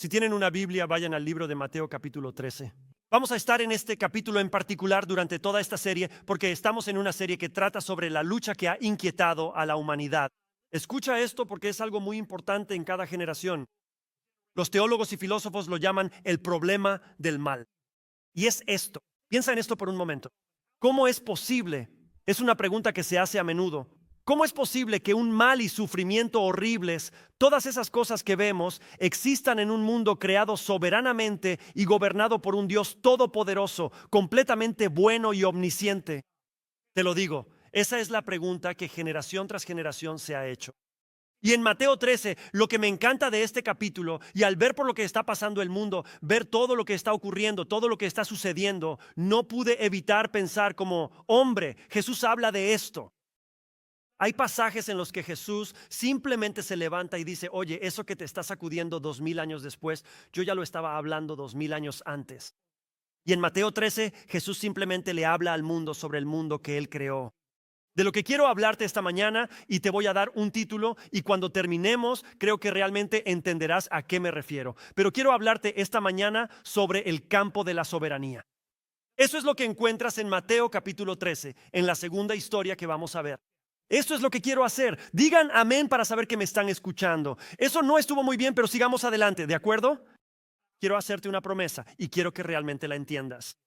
Si tienen una Biblia, vayan al libro de Mateo capítulo 13. Vamos a estar en este capítulo en particular durante toda esta serie porque estamos en una serie que trata sobre la lucha que ha inquietado a la humanidad. Escucha esto porque es algo muy importante en cada generación. Los teólogos y filósofos lo llaman el problema del mal. Y es esto. Piensa en esto por un momento. ¿Cómo es posible? Es una pregunta que se hace a menudo. ¿Cómo es posible que un mal y sufrimiento horribles, todas esas cosas que vemos, existan en un mundo creado soberanamente y gobernado por un Dios todopoderoso, completamente bueno y omnisciente? Te lo digo, esa es la pregunta que generación tras generación se ha hecho. Y en Mateo 13, lo que me encanta de este capítulo, y al ver por lo que está pasando el mundo, ver todo lo que está ocurriendo, todo lo que está sucediendo, no pude evitar pensar como, hombre, Jesús habla de esto. Hay pasajes en los que Jesús simplemente se levanta y dice, oye, eso que te está sacudiendo 2000 años después, yo ya lo estaba hablando 2000 años antes. Y en Mateo 13, Jesús simplemente le habla al mundo sobre el mundo que Él creó. De lo que quiero hablarte esta mañana, y te voy a dar un título, y cuando terminemos creo que realmente entenderás a qué me refiero. Pero quiero hablarte esta mañana sobre el campo de la soberanía. Eso es lo que encuentras en Mateo capítulo 13, en la segunda historia que vamos a ver. Esto es lo que quiero hacer. Digan amén para saber que me están escuchando. Eso no estuvo muy bien, pero sigamos adelante, ¿de acuerdo? Quiero hacerte una promesa y quiero que realmente la entiendas.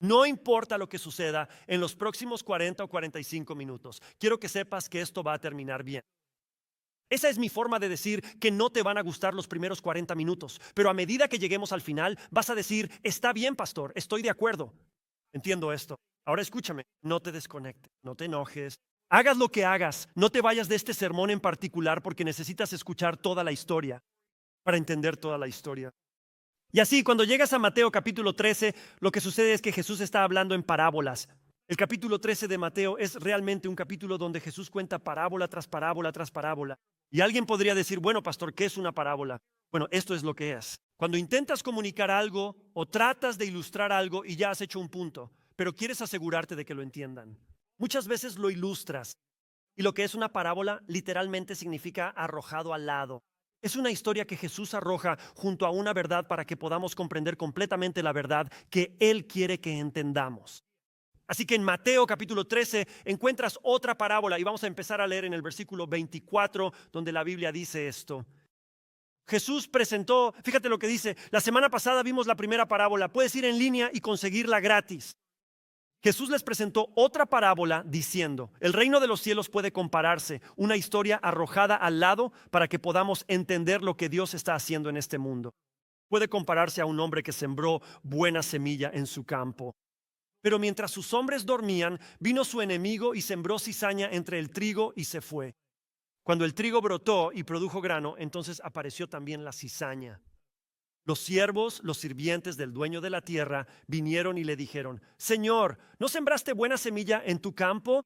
No importa lo que suceda en los próximos 40 o 45 minutos. Quiero que sepas que esto va a terminar bien. Esa es mi forma de decir que no te van a gustar los primeros 40 minutos, pero a medida que lleguemos al final vas a decir, está bien, pastor, estoy de acuerdo. Entiendo esto. Ahora escúchame, no te desconectes, no te enojes. Hagas lo que hagas, no te vayas de este sermón en particular porque necesitas escuchar toda la historia para entender toda la historia. Y así, cuando llegas a Mateo capítulo 13, lo que sucede es que Jesús está hablando en parábolas. El capítulo 13 de Mateo es realmente un capítulo donde Jesús cuenta parábola tras parábola tras parábola. Y alguien podría decir, bueno, pastor, ¿qué es una parábola? Bueno, esto es lo que es. Cuando intentas comunicar algo o tratas de ilustrar algo y ya has hecho un punto, pero quieres asegurarte de que lo entiendan. Muchas veces lo ilustras. Y lo que es una parábola literalmente significa arrojado al lado. Es una historia que Jesús arroja junto a una verdad para que podamos comprender completamente la verdad que Él quiere que entendamos. Así que en Mateo capítulo 13 encuentras otra parábola y vamos a empezar a leer en el versículo 24 donde la Biblia dice esto. Jesús presentó, fíjate lo que dice, la semana pasada vimos la primera parábola, puedes ir en línea y conseguirla gratis. Jesús les presentó otra parábola diciendo, el reino de los cielos puede compararse, una historia arrojada al lado para que podamos entender lo que Dios está haciendo en este mundo. Puede compararse a un hombre que sembró buena semilla en su campo. Pero mientras sus hombres dormían, vino su enemigo y sembró cizaña entre el trigo y se fue. Cuando el trigo brotó y produjo grano, entonces apareció también la cizaña. Los siervos, los sirvientes del dueño de la tierra, vinieron y le dijeron, Señor, ¿no sembraste buena semilla en tu campo?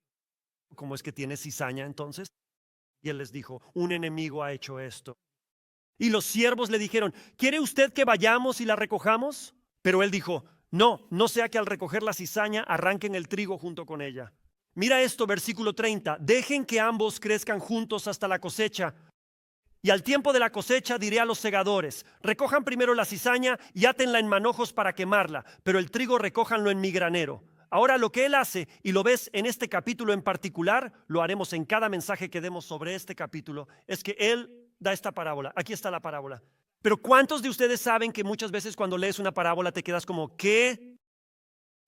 ¿Cómo es que tienes cizaña entonces? Y él les dijo, un enemigo ha hecho esto. Y los siervos le dijeron, ¿quiere usted que vayamos y la recojamos? Pero él dijo, no sea que al recoger la cizaña arranquen el trigo junto con ella. Mira esto, versículo 30, dejen que ambos crezcan juntos hasta la cosecha. Y al tiempo de la cosecha diré a los segadores, recojan primero la cizaña y átenla en manojos para quemarla, pero el trigo recójanlo en mi granero. Ahora lo que él hace, y lo ves en este capítulo en particular, lo haremos en cada mensaje que demos sobre este capítulo, es que él da esta parábola. Aquí está la parábola. Pero ¿cuántos de ustedes saben que muchas veces cuando lees una parábola te quedas como, ¿qué?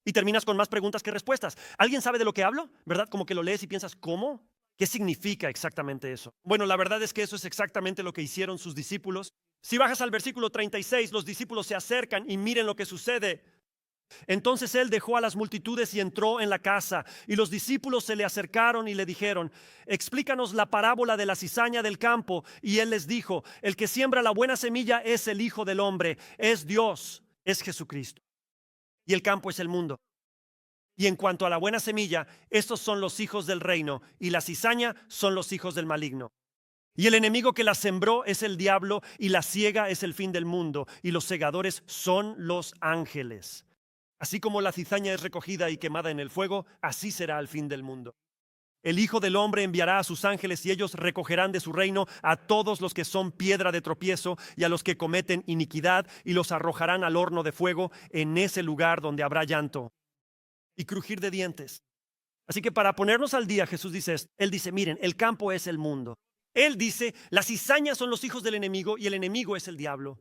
Y terminas con más preguntas que respuestas. ¿Alguien sabe de lo que hablo? ¿Verdad? Como que lo lees y piensas, ¿cómo? ¿Qué significa exactamente eso? Bueno, la verdad es que eso es exactamente lo que hicieron sus discípulos. Si bajas al versículo 36, los discípulos se acercan y miren lo que sucede. Entonces él dejó a las multitudes y entró en la casa, y los discípulos se le acercaron y le dijeron, explícanos la parábola de la cizaña del campo. Y él les dijo, el que siembra la buena semilla es el Hijo del Hombre, es Dios, es Jesucristo. Y el campo es el mundo. Y en cuanto a la buena semilla, estos son los hijos del reino, y la cizaña son los hijos del maligno. Y el enemigo que la sembró es el diablo, y la siega es el fin del mundo, y los segadores son los ángeles. Así como la cizaña es recogida y quemada en el fuego, así será al fin del mundo. El Hijo del Hombre enviará a sus ángeles y ellos recogerán de su reino a todos los que son piedra de tropiezo y a los que cometen iniquidad y los arrojarán al horno de fuego, en ese lugar donde habrá llanto y crujir de dientes. Así que para ponernos al día, Jesús dice esto. Él dice, miren, el campo es el mundo. Él dice, las cizañas son los hijos del enemigo y el enemigo es el diablo.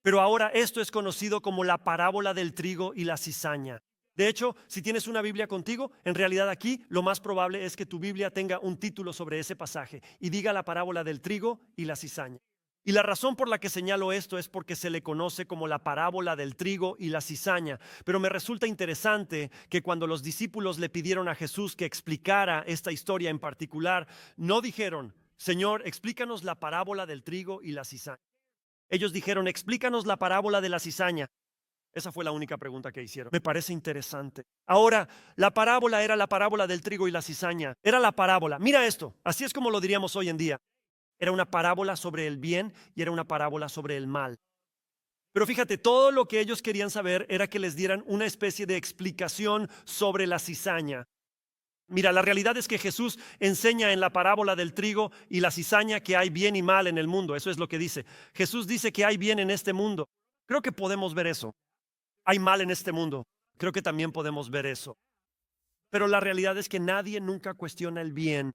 Pero ahora esto es conocido como la parábola del trigo y la cizaña. De hecho, si tienes una Biblia contigo, en realidad aquí lo más probable es que tu Biblia tenga un título sobre ese pasaje y diga la parábola del trigo y la cizaña. Y la razón por la que señalo esto es porque se le conoce como la parábola del trigo y la cizaña. Pero me resulta interesante que cuando los discípulos le pidieron a Jesús que explicara esta historia en particular, no dijeron, Señor, explícanos la parábola del trigo y la cizaña. Ellos dijeron, explícanos la parábola de la cizaña. Esa fue la única pregunta que hicieron. Me parece interesante. Ahora, la parábola era la parábola del trigo y la cizaña. Era la parábola. Mira esto, así es como lo diríamos hoy en día. Era una parábola sobre el bien y era una parábola sobre el mal. Pero fíjate, todo lo que ellos querían saber era que les dieran una especie de explicación sobre la cizaña. Mira, la realidad es que Jesús enseña en la parábola del trigo y la cizaña que hay bien y mal en el mundo. Eso es lo que dice. Jesús dice que hay bien en este mundo. Creo que podemos ver eso. Hay mal en este mundo. Creo que también podemos ver eso. Pero la realidad es que nadie nunca cuestiona el bien.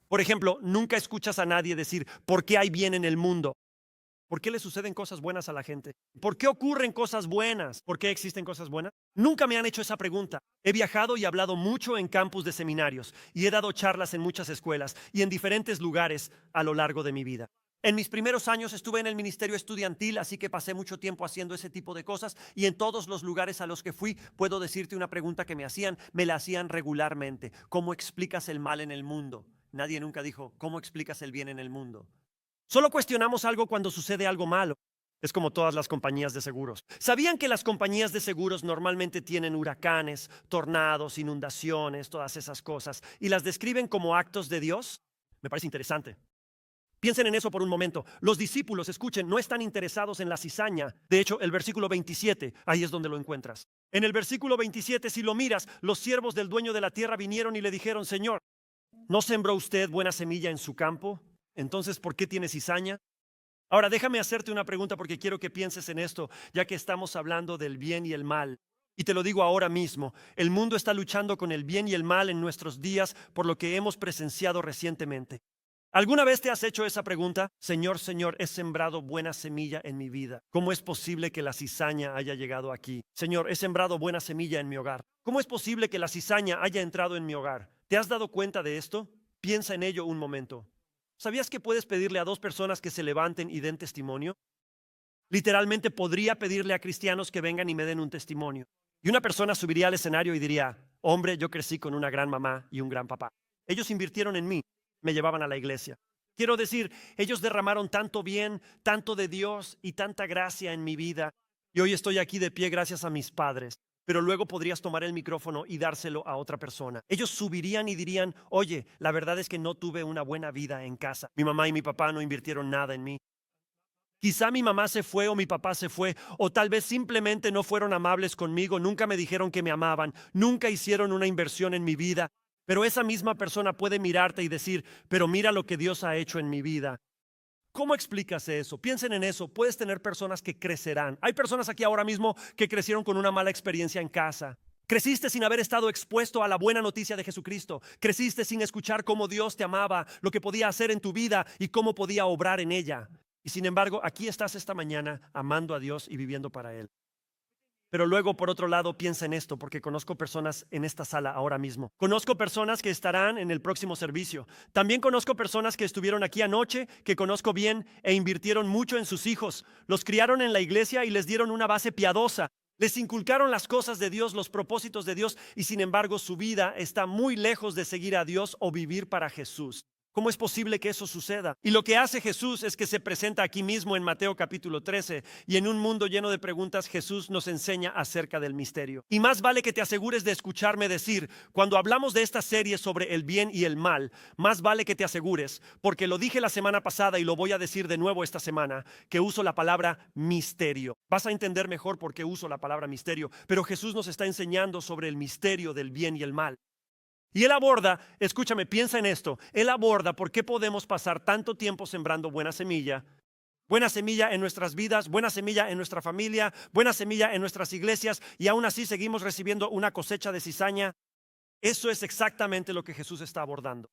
Por ejemplo, nunca escuchas a nadie decir, ¿por qué hay bien en el mundo? ¿Por qué le suceden cosas buenas a la gente? ¿Por qué ocurren cosas buenas? ¿Por qué existen cosas buenas? Nunca me han hecho esa pregunta. He viajado y hablado mucho en campus de seminarios y he dado charlas en muchas escuelas y en diferentes lugares a lo largo de mi vida. En mis primeros años estuve en el ministerio estudiantil, así que pasé mucho tiempo haciendo ese tipo de cosas y en todos los lugares a los que fui puedo decirte una pregunta que me la hacían regularmente. ¿Cómo explicas el mal en el mundo? Nadie nunca dijo, ¿cómo explicas el bien en el mundo? Solo cuestionamos algo cuando sucede algo malo. Es como todas las compañías de seguros. ¿Sabían que las compañías de seguros normalmente tienen huracanes, tornados, inundaciones, todas esas cosas, y las describen como actos de Dios? Me parece interesante. Piensen en eso por un momento. Los discípulos, escuchen, no están interesados en la cizaña. De hecho, el versículo 27, ahí es donde lo encuentras. En el versículo 27, si lo miras, los siervos del dueño de la tierra vinieron y le dijeron, Señor, ¿no sembró usted buena semilla en su campo? Entonces, ¿por qué tiene cizaña? Ahora, déjame hacerte una pregunta porque quiero que pienses en esto, ya que estamos hablando del bien y el mal. Y te lo digo ahora mismo, el mundo está luchando con el bien y el mal en nuestros días por lo que hemos presenciado recientemente. ¿Alguna vez te has hecho esa pregunta? Señor, Señor, he sembrado buena semilla en mi vida. ¿Cómo es posible que la cizaña haya llegado aquí? Señor, he sembrado buena semilla en mi hogar. ¿Cómo es posible que la cizaña haya entrado en mi hogar? ¿Te has dado cuenta de esto? Piensa en ello un momento. ¿Sabías que puedes pedirle a dos personas que se levanten y den testimonio? Literalmente podría pedirle a cristianos que vengan y me den un testimonio. Y una persona subiría al escenario y diría, hombre, yo crecí con una gran mamá y un gran papá. Ellos invirtieron en mí, me llevaban a la iglesia. Quiero decir, ellos derramaron tanto bien, tanto de Dios y tanta gracia en mi vida. Y hoy estoy aquí de pie gracias a mis padres. Pero luego podrías tomar el micrófono y dárselo a otra persona. Ellos subirían y dirían, oye, la verdad es que no tuve una buena vida en casa. Mi mamá y mi papá no invirtieron nada en mí. Quizá mi mamá se fue o mi papá se fue, o tal vez simplemente no fueron amables conmigo, nunca me dijeron que me amaban, nunca hicieron una inversión en mi vida. Pero esa misma persona puede mirarte y decir, pero mira lo que Dios ha hecho en mi vida. ¿Cómo explicas eso? Piensen en eso. Puedes tener personas que crecerán. Hay personas aquí ahora mismo que crecieron con una mala experiencia en casa. Creciste sin haber estado expuesto a la buena noticia de Jesucristo. Creciste sin escuchar cómo Dios te amaba, lo que podía hacer en tu vida y cómo podía obrar en ella. Y sin embargo, aquí estás esta mañana amando a Dios y viviendo para Él. Pero luego, por otro lado, piensa en esto, porque conozco personas en esta sala ahora mismo. Conozco personas que estarán en el próximo servicio. También conozco personas que estuvieron aquí anoche, que conozco bien e invirtieron mucho en sus hijos. Los criaron en la iglesia y les dieron una base piadosa. Les inculcaron las cosas de Dios, los propósitos de Dios, y sin embargo su vida está muy lejos de seguir a Dios o vivir para Jesús. ¿Cómo es posible que eso suceda? Y lo que hace Jesús es que se presenta aquí mismo en Mateo capítulo 13 y en un mundo lleno de preguntas Jesús nos enseña acerca del misterio. Y más vale que te asegures de escucharme decir, cuando hablamos de esta serie sobre el bien y el mal, más vale que te asegures, porque lo dije la semana pasada y lo voy a decir de nuevo esta semana, que uso la palabra misterio. Vas a entender mejor por qué uso la palabra misterio, pero Jesús nos está enseñando sobre el misterio del bien y el mal. Y Él aborda, escúchame, piensa en esto, Él aborda por qué podemos pasar tanto tiempo sembrando buena semilla en nuestras vidas, buena semilla en nuestra familia, buena semilla en nuestras iglesias y aún así seguimos recibiendo una cosecha de cizaña. Eso es exactamente lo que Jesús está abordando.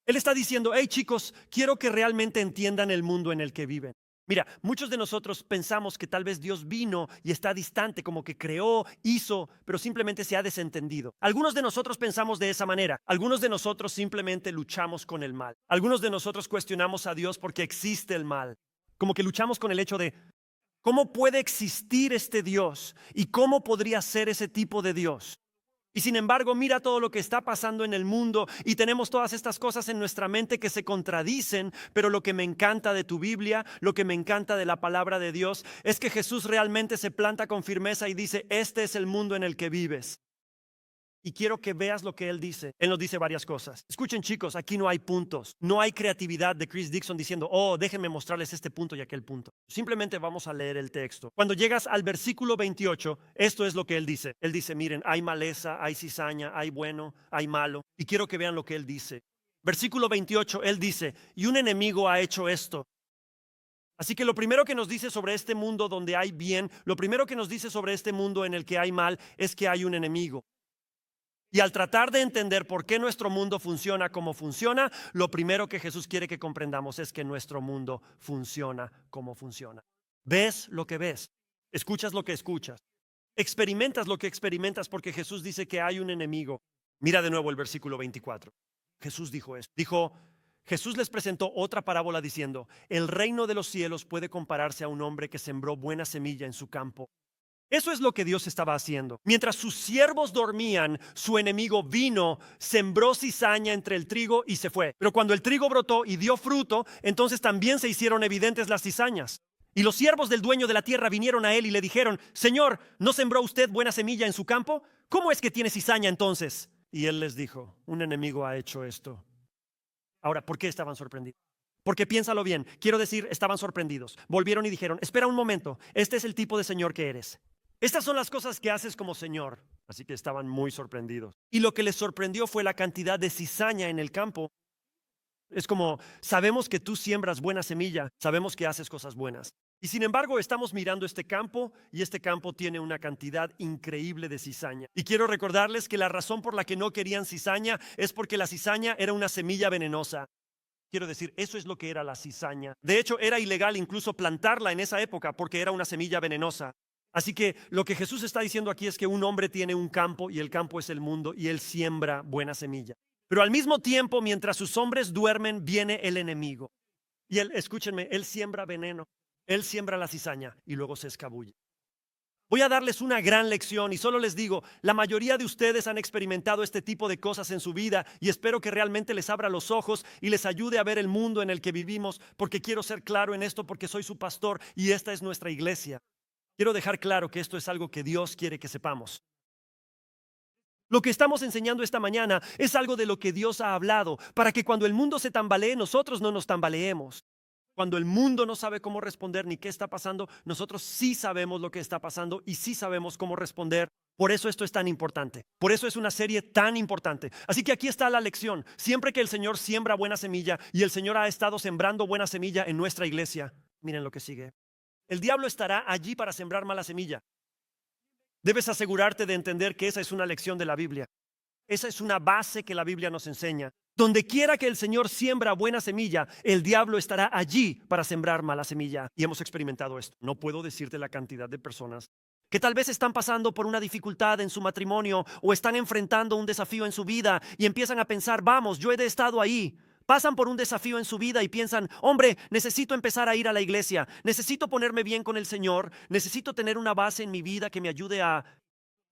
Él está diciendo, hey chicos, quiero que realmente entiendan el mundo en el que viven. Mira, muchos de nosotros pensamos que tal vez Dios vino y está distante, como que creó, hizo, pero simplemente se ha desentendido. Algunos de nosotros pensamos de esa manera. Algunos de nosotros simplemente luchamos con el mal. Algunos de nosotros cuestionamos a Dios porque existe el mal. Como que luchamos con el hecho de cómo puede existir este Dios y cómo podría ser ese tipo de Dios. Y sin embargo, mira todo lo que está pasando en el mundo y tenemos todas estas cosas en nuestra mente que se contradicen, pero lo que me encanta de tu Biblia, lo que me encanta de la palabra de Dios, es que Jesús realmente se planta con firmeza y dice, este es el mundo en el que vives. Y quiero que veas lo que Él dice. Él nos dice varias cosas. Escuchen chicos, aquí no hay puntos. No hay creatividad de Chris Dixon diciendo, oh, déjenme mostrarles este punto y aquel punto. Simplemente vamos a leer el texto. Cuando llegas al versículo 28, esto es lo que Él dice. Él dice, miren, hay maleza, hay cizaña, hay bueno, hay malo. Y quiero que vean lo que Él dice. Versículo 28, Él dice, y un enemigo ha hecho esto. Así que lo primero que nos dice sobre este mundo donde hay bien, lo primero que nos dice sobre este mundo en el que hay mal, es que hay un enemigo. Y al tratar de entender por qué nuestro mundo funciona como funciona, lo primero que Jesús quiere que comprendamos es que nuestro mundo funciona como funciona. Ves lo que ves, escuchas lo que escuchas, experimentas lo que experimentas porque Jesús dice que hay un enemigo. Mira de nuevo el versículo 24. Jesús dijo esto. Jesús les presentó otra parábola diciendo, el reino de los cielos puede compararse a un hombre que sembró buena semilla en su campo. Eso es lo que Dios estaba haciendo. Mientras sus siervos dormían, su enemigo vino, sembró cizaña entre el trigo y se fue. Pero cuando el trigo brotó y dio fruto, entonces también se hicieron evidentes las cizañas. Y los siervos del dueño de la tierra vinieron a él y le dijeron, Señor, ¿no sembró usted buena semilla en su campo? ¿Cómo es que tiene cizaña entonces? Y él les dijo, un enemigo ha hecho esto. Ahora, ¿por qué estaban sorprendidos? Porque piénsalo bien, quiero decir, estaban sorprendidos. Volvieron y dijeron, espera un momento, este es el tipo de señor que eres. Estas son las cosas que haces como Señor. Así que estaban muy sorprendidos. Y lo que les sorprendió fue la cantidad de cizaña en el campo. Es como, sabemos que tú siembras buena semilla, sabemos que haces cosas buenas. Y sin embargo, estamos mirando este campo y este campo tiene una cantidad increíble de cizaña. Y quiero recordarles que la razón por la que no querían cizaña es porque la cizaña era una semilla venenosa. Quiero decir, eso es lo que era la cizaña. De hecho, era ilegal incluso plantarla en esa época porque era una semilla venenosa. Así que lo que Jesús está diciendo aquí es que un hombre tiene un campo y el campo es el mundo y él siembra buena semilla. Pero al mismo tiempo, mientras sus hombres duermen, viene el enemigo. Y él, escúchenme, él siembra veneno, él siembra la cizaña y luego se escabulle. Voy a darles una gran lección y solo les digo, la mayoría de ustedes han experimentado este tipo de cosas en su vida y espero que realmente les abra los ojos y les ayude a ver el mundo en el que vivimos, porque quiero ser claro en esto porque soy su pastor y esta es nuestra iglesia. Quiero dejar claro que esto es algo que Dios quiere que sepamos. Lo que estamos enseñando esta mañana es algo de lo que Dios ha hablado, para que cuando el mundo se tambalee, nosotros no nos tambaleemos. Cuando el mundo no sabe cómo responder ni qué está pasando, nosotros sí sabemos lo que está pasando y sí sabemos cómo responder. Por eso esto es tan importante. Por eso es una serie tan importante. Así que aquí está la lección. Siempre que el Señor siembra buena semilla y el Señor ha estado sembrando buena semilla en nuestra iglesia, miren lo que sigue. El diablo estará allí para sembrar mala semilla. Debes asegurarte de entender que esa es una lección de la Biblia. Esa es una base que la Biblia nos enseña. Donde quiera que el Señor siembra buena semilla, el diablo estará allí para sembrar mala semilla. Y hemos experimentado esto. No puedo decirte la cantidad de personas que tal vez están pasando por una dificultad en su matrimonio o están enfrentando un desafío en su vida y empiezan a pensar, vamos, yo he estado ahí. Pasan por un desafío en su vida y piensan, hombre, necesito empezar a ir a la iglesia, necesito ponerme bien con el Señor, necesito tener una base en mi vida que me ayude a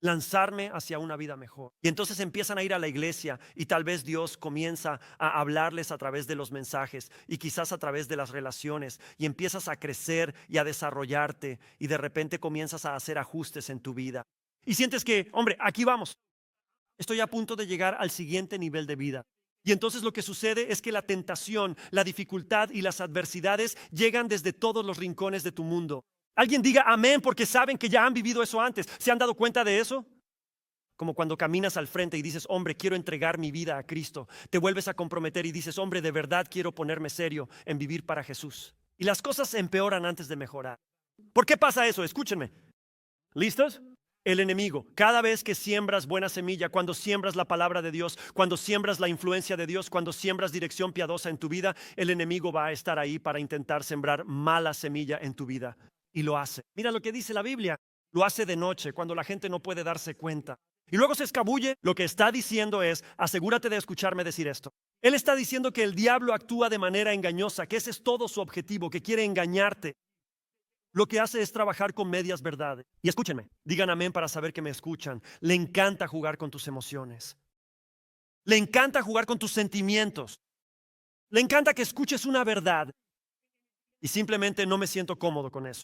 lanzarme hacia una vida mejor. Y entonces empiezan a ir a la iglesia y tal vez Dios comienza a hablarles a través de los mensajes y quizás a través de las relaciones y empiezas a crecer y a desarrollarte y de repente comienzas a hacer ajustes en tu vida. Y sientes que, hombre, aquí vamos, estoy a punto de llegar al siguiente nivel de vida. Y entonces lo que sucede es que la tentación, la dificultad y las adversidades llegan desde todos los rincones de tu mundo. Alguien diga amén porque saben que ya han vivido eso antes. ¿Se han dado cuenta de eso? como cuando caminas al frente y dices, hombre, quiero entregar mi vida a Cristo. Te vuelves a comprometer y dices, hombre, de verdad quiero ponerme serio en vivir para Jesús. Y las cosas se empeoran antes de mejorar. ¿Por qué pasa eso? Escúchenme. ¿Listos? El enemigo, cada vez que siembras buena semilla, cuando siembras la palabra de Dios, cuando siembras la influencia de Dios, cuando siembras dirección piadosa en tu vida, el enemigo va a estar ahí para intentar sembrar mala semilla en tu vida. Y lo hace. Mira lo que dice la Biblia. Lo hace de noche, cuando la gente no puede darse cuenta. Y luego se escabulle. Lo que está diciendo es, asegúrate de escucharme decir esto. Él está diciendo que el diablo actúa de manera engañosa, que ese es todo su objetivo, que quiere engañarte. Lo que hace es trabajar con medias verdades. Y escúchenme, digan amén para saber que me escuchan. Le encanta jugar con tus emociones. Le encanta jugar con tus sentimientos. Le encanta que escuches una verdad. Y simplemente no me siento cómodo con eso.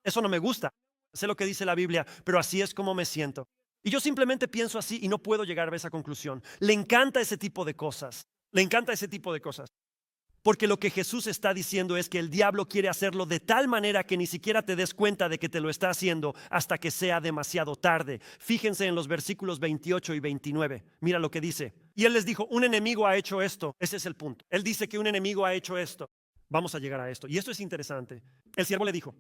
Eso no me gusta. Sé lo que dice la Biblia, pero así es como me siento. Y yo simplemente pienso así y no puedo llegar a esa conclusión. Le encanta ese tipo de cosas. Le encanta ese tipo de cosas. Porque lo que Jesús está diciendo es que el diablo quiere hacerlo de tal manera que ni siquiera te des cuenta de que te lo está haciendo hasta que sea demasiado tarde. Fíjense en los versículos 28 y 29. Mira lo que dice. Y él les dijo, un enemigo ha hecho esto. Ese es el punto. Él dice que un enemigo ha hecho esto. Vamos a llegar a esto. Y esto es interesante. El siervo le dijo,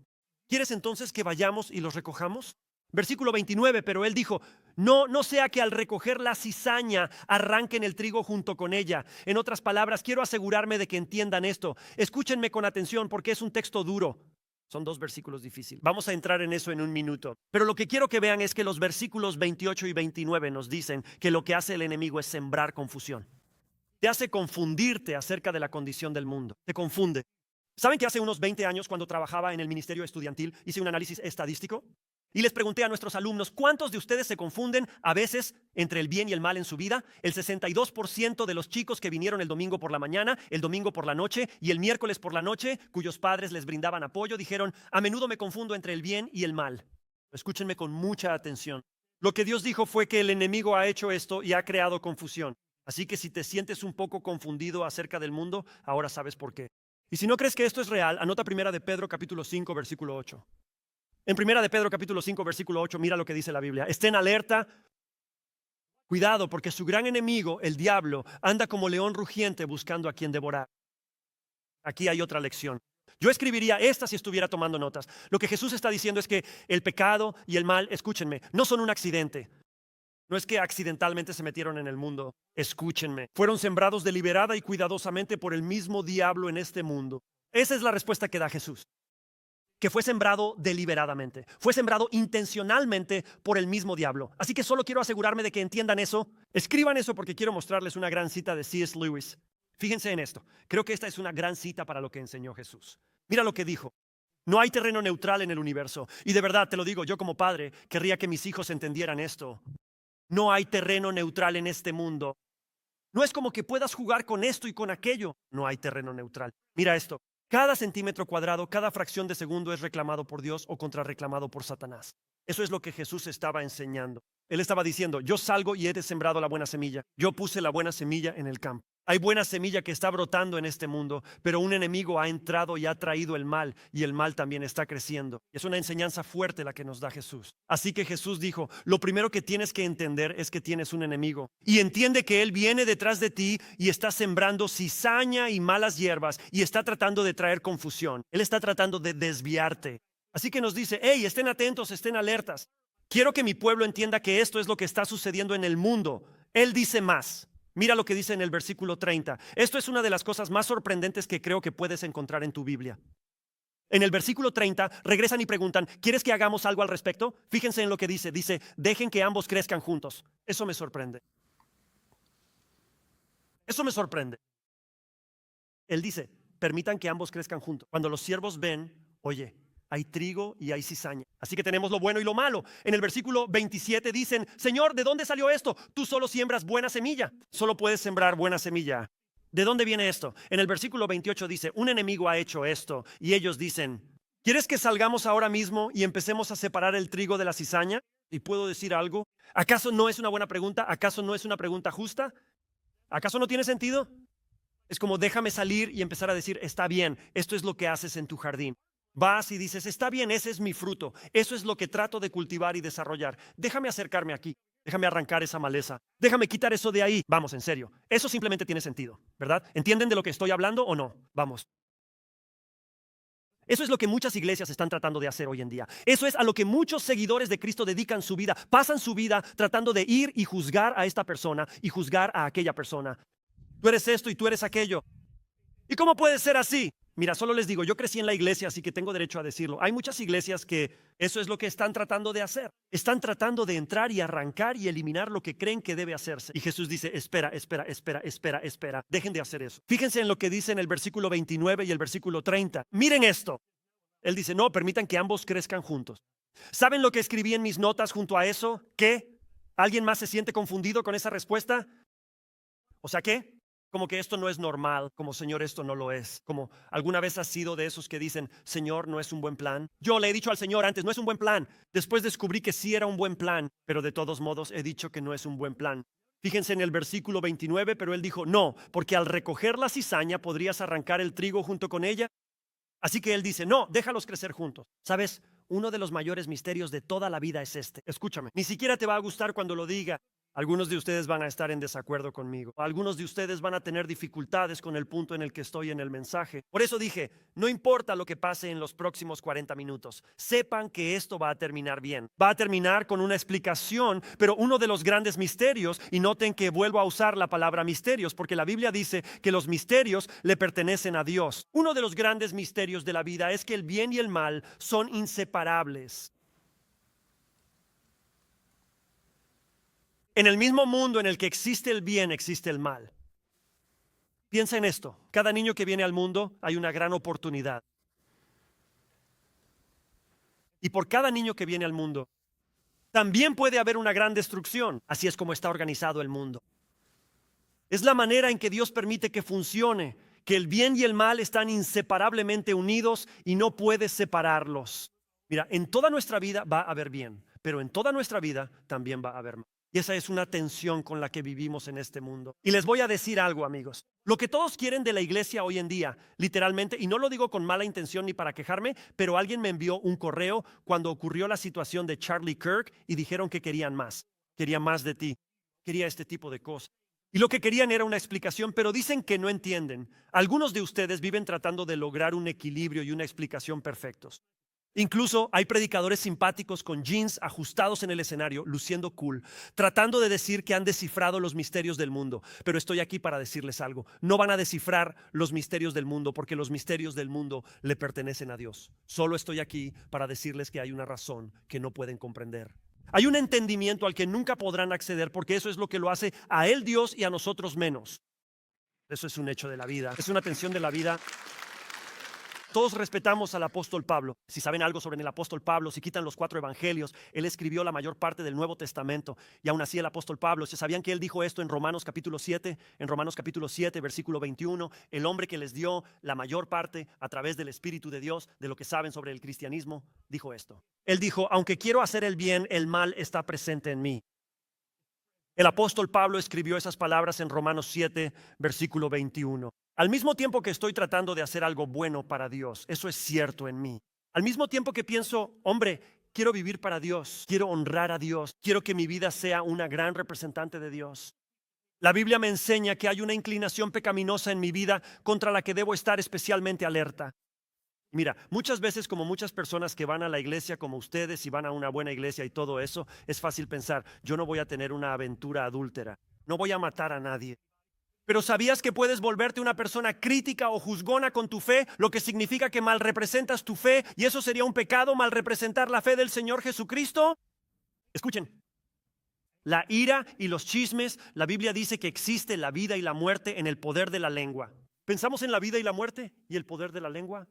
¿quieres entonces que vayamos y los recojamos? Versículo 29, pero él dijo, no sea que al recoger la cizaña arranquen el trigo junto con ella. En otras palabras, quiero asegurarme de que entiendan esto. Escúchenme con atención porque es un texto duro. Son 2 versículos difíciles. Vamos a entrar en eso en un minuto. Pero lo que quiero que vean es que los versículos 28 y 29 nos dicen que lo que hace el enemigo es sembrar confusión. Te hace confundirte acerca de la condición del mundo. Te confunde. ¿Saben que hace unos 20 años, cuando trabajaba en el ministerio estudiantil, hice un análisis estadístico? Y les pregunté a nuestros alumnos, ¿cuántos de ustedes se confunden a veces entre el bien y el mal en su vida? El 62% de los chicos que vinieron el domingo por la mañana, el domingo por la noche y el miércoles por la noche, cuyos padres les brindaban apoyo, dijeron, a menudo me confundo entre el bien y el mal. Escúchenme con mucha atención. Lo que Dios dijo fue que el enemigo ha hecho esto y ha creado confusión. Así que si te sientes un poco confundido acerca del mundo, ahora sabes por qué. Y si no crees que esto es real, anota 1 de Pedro capítulo 5, versículo 8. En 1 de Pedro capítulo 5, versículo 8, mira lo que dice la Biblia. Estén alerta, cuidado, porque su gran enemigo, el diablo, anda como león rugiente buscando a quien devorar. Aquí hay otra lección. Yo escribiría esta si estuviera tomando notas. Lo que Jesús está diciendo es que el pecado y el mal, escúchenme, no son un accidente. No es que accidentalmente se metieron en el mundo. Escúchenme. Fueron sembrados deliberada y cuidadosamente por el mismo diablo en este mundo. Esa es la respuesta que da Jesús. Que fue sembrado deliberadamente. Fue sembrado intencionalmente por el mismo diablo. Así que solo quiero asegurarme de que entiendan eso. Escriban eso porque quiero mostrarles una gran cita de C.S. Lewis. Fíjense en esto. Creo que esta es una gran cita para lo que enseñó Jesús. Mira lo que dijo. No hay terreno neutral en el universo. Y de verdad, te lo digo, yo como padre querría que mis hijos entendieran esto. No hay terreno neutral en este mundo. No es como que puedas jugar con esto y con aquello. No hay terreno neutral. Mira esto. Cada centímetro cuadrado, cada fracción de segundo es reclamado por Dios o contrarreclamado por Satanás. Eso es lo que Jesús estaba enseñando. Él estaba diciendo, yo salgo y he sembrado la buena semilla. Yo puse la buena semilla en el campo. Hay buena semilla que está brotando en este mundo, pero un enemigo ha entrado y ha traído el mal, y el mal también está creciendo. Es una enseñanza fuerte la que nos da Jesús. Así que Jesús dijo, lo primero que tienes que entender es que tienes un enemigo. Y entiende que él viene detrás de ti y está sembrando cizaña y malas hierbas y está tratando de traer confusión. Él está tratando de desviarte. Así que nos dice, hey, estén atentos, estén alertas. Quiero que mi pueblo entienda que esto es lo que está sucediendo en el mundo. Él dice más. Mira lo que dice en el versículo 30. Esto es una de las cosas más sorprendentes que creo que puedes encontrar en tu Biblia. En el versículo 30 regresan y preguntan, ¿quieres que hagamos algo al respecto? Fíjense en lo que dice. Dice, dejen que ambos crezcan juntos. Eso me sorprende. Eso me sorprende. Él dice, permitan que ambos crezcan juntos. Cuando los siervos ven, oye, hay trigo y hay cizaña. Así que tenemos lo bueno y lo malo. En el versículo 27 dicen, Señor, ¿de dónde salió esto? Tú solo siembras buena semilla. Solo puedes sembrar buena semilla. ¿De dónde viene esto? En el versículo 28 dice, un enemigo ha hecho esto. Y ellos dicen, ¿quieres que salgamos ahora mismo y empecemos a separar el trigo de la cizaña? ¿Y puedo decir algo? ¿Acaso no es una buena pregunta? ¿Acaso no es una pregunta justa? ¿Acaso no tiene sentido? Es como déjame salir y empezar a decir, está bien, esto es lo que haces en tu jardín. Vas y dices, está bien, ese es mi fruto. Eso es lo que trato de cultivar y desarrollar. Déjame acercarme aquí. Déjame arrancar esa maleza. Déjame quitar eso de ahí. Vamos, en serio. Eso simplemente tiene sentido, ¿verdad? ¿Entienden de lo que estoy hablando o no? Vamos. Eso es lo que muchas iglesias están tratando de hacer hoy en día. Eso es a lo que muchos seguidores de Cristo dedican su vida. Pasan su vida tratando de ir y juzgar a esta persona y juzgar a aquella persona. Tú eres esto y tú eres aquello. ¿Y cómo puede ser así? Mira, solo les digo, yo crecí en la iglesia, así que tengo derecho a decirlo. Hay muchas iglesias que eso es lo que están tratando de hacer. Están tratando de entrar y arrancar y eliminar lo que creen que debe hacerse. Y Jesús dice, espera. Dejen de hacer eso. Fíjense en lo que dice en el versículo 29 y el versículo 30. Miren esto. Él dice, no, permitan que ambos crezcan juntos. ¿Saben lo que escribí en mis notas junto a eso? ¿Qué? ¿Alguien más se siente confundido con esa respuesta? O sea, ¿qué? Como que esto no es normal, como Señor, esto no lo es. Como alguna vez has sido de esos que dicen, Señor, no es un buen plan. Yo le he dicho al Señor antes, no es un buen plan. Después descubrí que sí era un buen plan, pero de todos modos he dicho que no es un buen plan. Fíjense en el versículo 29, pero él dijo, no, porque al recoger la cizaña podrías arrancar el trigo junto con ella. Así que él dice, no, déjalos crecer juntos. ¿Sabes? Uno de los mayores misterios de toda la vida es este. Escúchame, ni siquiera te va a gustar cuando lo diga. Algunos de ustedes van a estar en desacuerdo conmigo. Algunos de ustedes van a tener dificultades con el punto en el que estoy en el mensaje. Por eso dije, no importa lo que pase en los próximos 40 minutos. Sepan que esto va a terminar bien. Va a terminar con una explicación, pero uno de los grandes misterios, y noten que vuelvo a usar la palabra misterios, porque la Biblia dice que los misterios le pertenecen a Dios. Uno de los grandes misterios de la vida es que el bien y el mal son inseparables. En el mismo mundo en el que existe el bien, existe el mal. Piensa en esto. Cada niño que viene al mundo hay una gran oportunidad. Y por cada niño que viene al mundo, también puede haber una gran destrucción. Así es como está organizado el mundo. Es la manera en que Dios permite que funcione, que el bien y el mal están inseparablemente unidos y no puedes separarlos. Mira, en toda nuestra vida va a haber bien, pero en toda nuestra vida también va a haber mal. Y esa es una tensión con la que vivimos en este mundo. Y les voy a decir algo, amigos. Lo que todos quieren de la iglesia hoy en día, literalmente, y no lo digo con mala intención ni para quejarme, pero alguien me envió un correo cuando ocurrió la situación de Charlie Kirk y dijeron que querían más. Quería más de ti. Quería este tipo de cosas. Y lo que querían era una explicación, pero dicen que no entienden. Algunos de ustedes viven tratando de lograr un equilibrio y una explicación perfectos. Incluso hay predicadores simpáticos con jeans ajustados en el escenario, luciendo cool, tratando de decir que han descifrado los misterios del mundo. Pero estoy aquí para decirles algo. No van a descifrar los misterios del mundo porque los misterios del mundo le pertenecen a Dios. Solo estoy aquí para decirles que hay una razón que no pueden comprender. Hay un entendimiento al que nunca podrán acceder porque eso es lo que lo hace a Él Dios y a nosotros menos. Eso es un hecho de la vida. Es una tensión de la vida. Todos respetamos al apóstol Pablo. Si saben algo sobre el apóstol Pablo, si quitan los 4 evangelios, él escribió la mayor parte del Nuevo Testamento. Y aún así el apóstol Pablo, ¿se sabían que él dijo esto en Romanos capítulo 7? En Romanos capítulo 7, versículo 21, el hombre que les dio la mayor parte a través del Espíritu de Dios, de lo que saben sobre el cristianismo, dijo esto. Él dijo, aunque quiero hacer el bien, el mal está presente en mí. El apóstol Pablo escribió esas palabras en Romanos 7, versículo 21. Al mismo tiempo que estoy tratando de hacer algo bueno para Dios, eso es cierto en mí. Al mismo tiempo que pienso, hombre, quiero vivir para Dios, quiero honrar a Dios, quiero que mi vida sea una gran representante de Dios. La Biblia me enseña que hay una inclinación pecaminosa en mi vida contra la que debo estar especialmente alerta. Mira, muchas veces como muchas personas que van a la iglesia como ustedes y van a una buena iglesia y todo eso, es fácil pensar, yo no voy a tener una aventura adúltera, no voy a matar a nadie. Pero ¿sabías que puedes volverte una persona crítica o juzgona con tu fe? Lo que significa que mal representas tu fe y eso sería un pecado, mal representar la fe del Señor Jesucristo. Escuchen, la ira y los chismes, la Biblia dice que existe la vida y la muerte en el poder de la lengua. ¿Pensamos en la vida y la muerte y el poder de la lengua?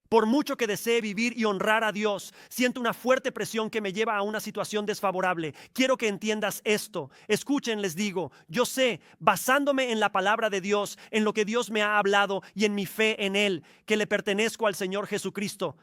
Por mucho que desee vivir y honrar a Dios, siento una fuerte presión que me lleva a una situación desfavorable. Quiero que entiendas esto. Escuchen, les digo, yo sé, basándome en la palabra de Dios, en lo que Dios me ha hablado y en mi fe en Él, que le pertenezco al Señor Jesucristo.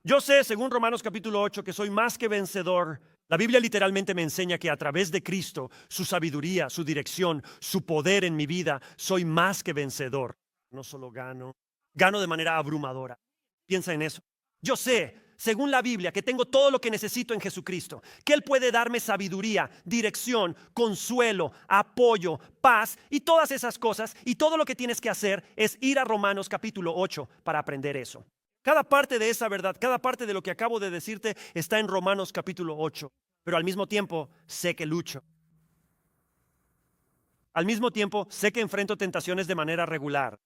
Yo sé, según Romanos capítulo 8, que soy más que vencedor. La Biblia literalmente me enseña que a través de Cristo, su sabiduría, su dirección, su poder en mi vida, soy más que vencedor. No solo gano de manera abrumadora. Piensa en eso. Yo sé, según la Biblia, que tengo todo lo que necesito en Jesucristo, que Él puede darme sabiduría, dirección, consuelo, apoyo, paz y todas esas cosas. Y todo lo que tienes que hacer es ir a Romanos capítulo 8 para aprender eso. Cada parte de esa verdad, cada parte de lo que acabo de decirte está en Romanos capítulo 8. Pero al mismo tiempo sé que lucho. Al mismo tiempo sé que enfrento tentaciones de manera regular.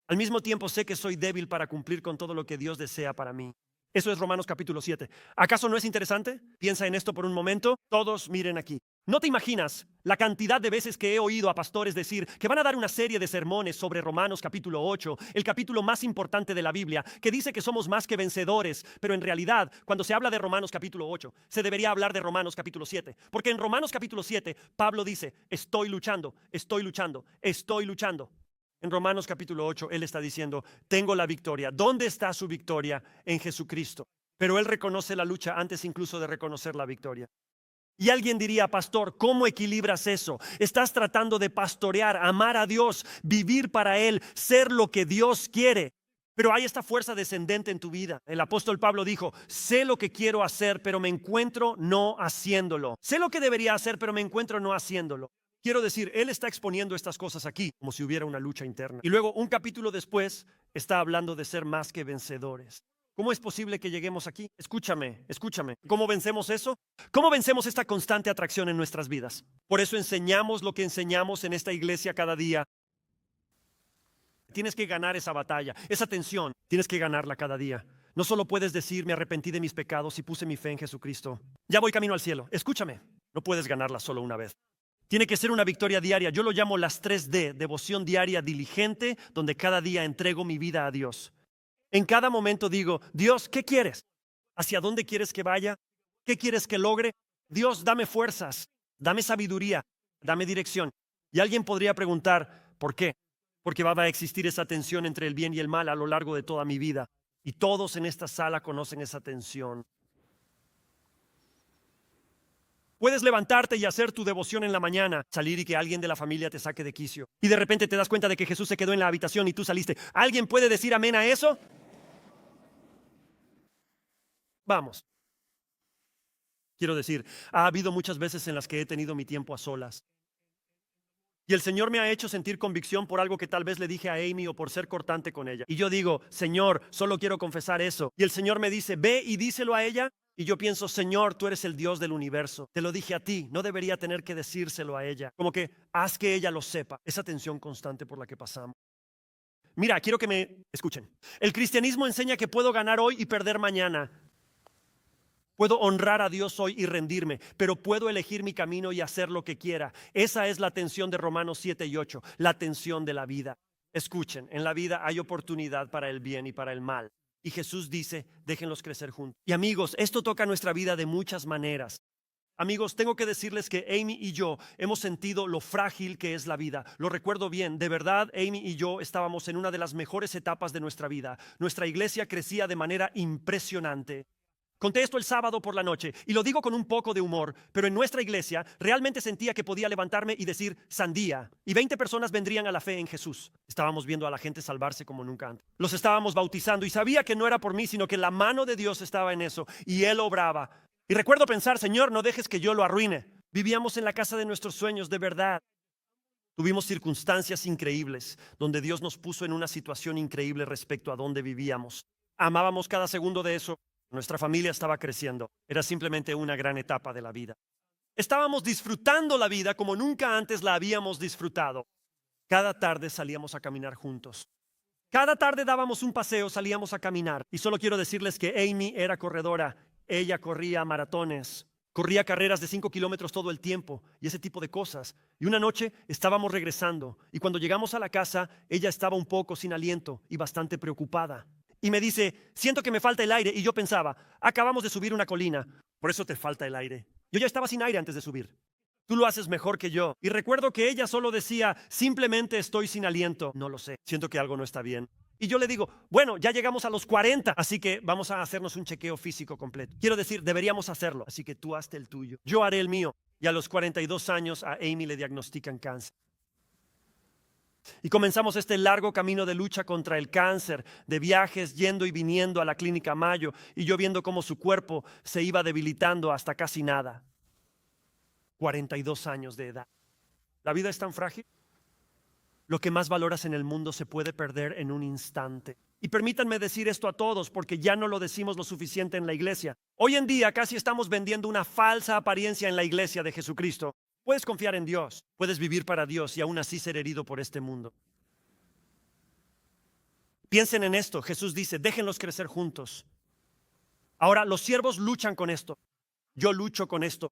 Al mismo tiempo sé que soy débil para cumplir con todo lo que Dios desea para mí. Eso es Romanos capítulo 7. ¿Acaso no es interesante? Piensa en esto por un momento. Todos miren aquí. ¿No te imaginas la cantidad de veces que he oído a pastores decir que van a dar una serie de sermones sobre Romanos capítulo 8, el capítulo más importante de la Biblia, que dice que somos más que vencedores, pero en realidad, cuando se habla de Romanos capítulo 8, se debería hablar de Romanos capítulo 7, porque en Romanos capítulo 7, Pablo dice, estoy luchando, estoy luchando, estoy luchando. En Romanos capítulo 8, él está diciendo, tengo la victoria. ¿Dónde está su victoria? En Jesucristo. Pero él reconoce la lucha antes incluso de reconocer la victoria. Y alguien diría, pastor, ¿cómo equilibras eso? Estás tratando de pastorear, amar a Dios, vivir para Él, ser lo que Dios quiere. Pero hay esta fuerza descendente en tu vida. El apóstol Pablo dijo, sé lo que quiero hacer, pero me encuentro no haciéndolo. Sé lo que debería hacer, pero me encuentro no haciéndolo. Quiero decir, él está exponiendo estas cosas aquí, como si hubiera una lucha interna. Y luego, un capítulo después, está hablando de ser más que vencedores. ¿Cómo es posible que lleguemos aquí? Escúchame, escúchame. ¿Cómo vencemos eso? ¿Cómo vencemos esta constante atracción en nuestras vidas? Por eso enseñamos lo que enseñamos en esta iglesia cada día. Tienes que ganar esa batalla, esa tensión. Tienes que ganarla cada día. No solo puedes decir, me arrepentí de mis pecados y puse mi fe en Jesucristo. Ya voy camino al cielo. Escúchame, no puedes ganarla solo una vez. Tiene que ser una victoria diaria. Yo lo llamo las 3D, devoción diaria diligente, donde cada día entrego mi vida a Dios. En cada momento digo, Dios, ¿qué quieres? ¿Hacia dónde quieres que vaya? ¿Qué quieres que logre? Dios, dame fuerzas, dame sabiduría, dame dirección. Y alguien podría preguntar, ¿por qué? Porque va a existir esa tensión entre el bien y el mal a lo largo de toda mi vida. Y todos en esta sala conocen esa tensión. Puedes levantarte y hacer tu devoción en la mañana, salir y que alguien de la familia te saque de quicio. Y de repente te das cuenta de que Jesús se quedó en la habitación y tú saliste. ¿Alguien puede decir amén a eso? Vamos. Quiero decir, ha habido muchas veces en las que he tenido mi tiempo a solas. Y el Señor me ha hecho sentir convicción por algo que tal vez le dije a Amy o por ser cortante con ella. Y yo digo, Señor, solo quiero confesar eso. Y el Señor me dice, ve y díselo a ella. Y yo pienso, Señor, tú eres el Dios del universo. Te lo dije a ti, no debería tener que decírselo a ella. Como que haz que ella lo sepa. Esa tensión constante por la que pasamos. Mira, quiero que me escuchen. El cristianismo enseña que puedo ganar hoy y perder mañana. Puedo honrar a Dios hoy y rendirme, pero puedo elegir mi camino y hacer lo que quiera. Esa es la tensión de Romanos 7 y 8, la tensión de la vida. Escuchen, en la vida hay oportunidad para el bien y para el mal. Y Jesús dice, déjenlos crecer juntos. Y amigos, esto toca nuestra vida de muchas maneras. Amigos, tengo que decirles que Amy y yo hemos sentido lo frágil que es la vida. Lo recuerdo bien, de verdad, Amy y yo estábamos en una de las mejores etapas de nuestra vida. Nuestra iglesia crecía de manera impresionante. Conté esto el sábado por la noche y lo digo con un poco de humor, pero en nuestra iglesia realmente sentía que podía levantarme y decir sandía y 20 personas vendrían a la fe en Jesús. Estábamos viendo a la gente salvarse como nunca antes. Los estábamos bautizando y sabía que no era por mí, sino que la mano de Dios estaba en eso y Él obraba. Y recuerdo pensar, Señor, no dejes que yo lo arruine. Vivíamos en la casa de nuestros sueños, de verdad. Tuvimos circunstancias increíbles donde Dios nos puso en una situación increíble respecto a donde vivíamos. Amábamos cada segundo de eso. Nuestra familia estaba creciendo. Era simplemente una gran etapa de la vida. Estábamos disfrutando la vida como nunca antes la habíamos disfrutado. Cada tarde salíamos a caminar juntos. Cada tarde dábamos un paseo, salíamos a caminar. Y solo quiero decirles que Amy era corredora. Ella corría maratones. Corría carreras de 5 kilómetros todo el tiempo y ese tipo de cosas. Y una noche estábamos regresando. Y cuando llegamos a la casa, ella estaba un poco sin aliento y bastante preocupada. Y me dice, siento que me falta el aire. Y yo pensaba, acabamos de subir una colina, por eso te falta el aire. Yo ya estaba sin aire antes de subir. Tú lo haces mejor que yo. Y recuerdo que ella solo decía, simplemente estoy sin aliento. No lo sé, siento que algo no está bien. Y yo le digo, bueno, ya llegamos a los 40, así que vamos a hacernos un chequeo físico completo. Quiero decir, deberíamos hacerlo, así que tú hazte el tuyo. Yo haré el mío. Y a los 42 años a Amy le diagnostican cáncer. Y comenzamos este largo camino de lucha contra el cáncer, de viajes yendo y viniendo a la clínica Mayo y yo viendo cómo su cuerpo se iba debilitando hasta casi nada. 42 años de edad. ¿La vida es tan frágil? Lo que más valoras en el mundo se puede perder en un instante. Y permítanme decir esto a todos porque ya no lo decimos lo suficiente en la iglesia. Hoy en día casi estamos vendiendo una falsa apariencia en la iglesia de Jesucristo. Puedes confiar en Dios, puedes vivir para Dios y aún así ser herido por este mundo. Piensen en esto. Jesús dice, déjenlos crecer juntos. Ahora, los siervos luchan con esto. Yo lucho con esto.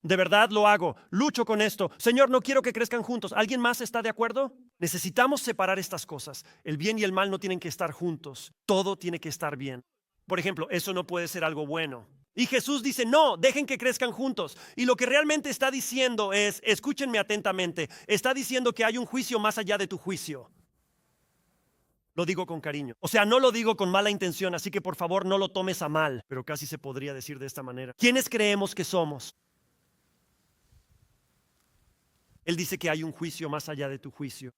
De verdad lo hago. Lucho con esto. Señor, no quiero que crezcan juntos. ¿Alguien más está de acuerdo? Necesitamos separar estas cosas. El bien y el mal no tienen que estar juntos. Todo tiene que estar bien. Por ejemplo, eso no puede ser algo bueno. Y Jesús dice, no, dejen que crezcan juntos. Y lo que realmente está diciendo es, escúchenme atentamente, está diciendo que hay un juicio más allá de tu juicio. Lo digo con cariño. O sea, no lo digo con mala intención, así que por favor no lo tomes a mal, pero casi se podría decir de esta manera. ¿Quiénes creemos que somos? Él dice que hay un juicio más allá de tu juicio.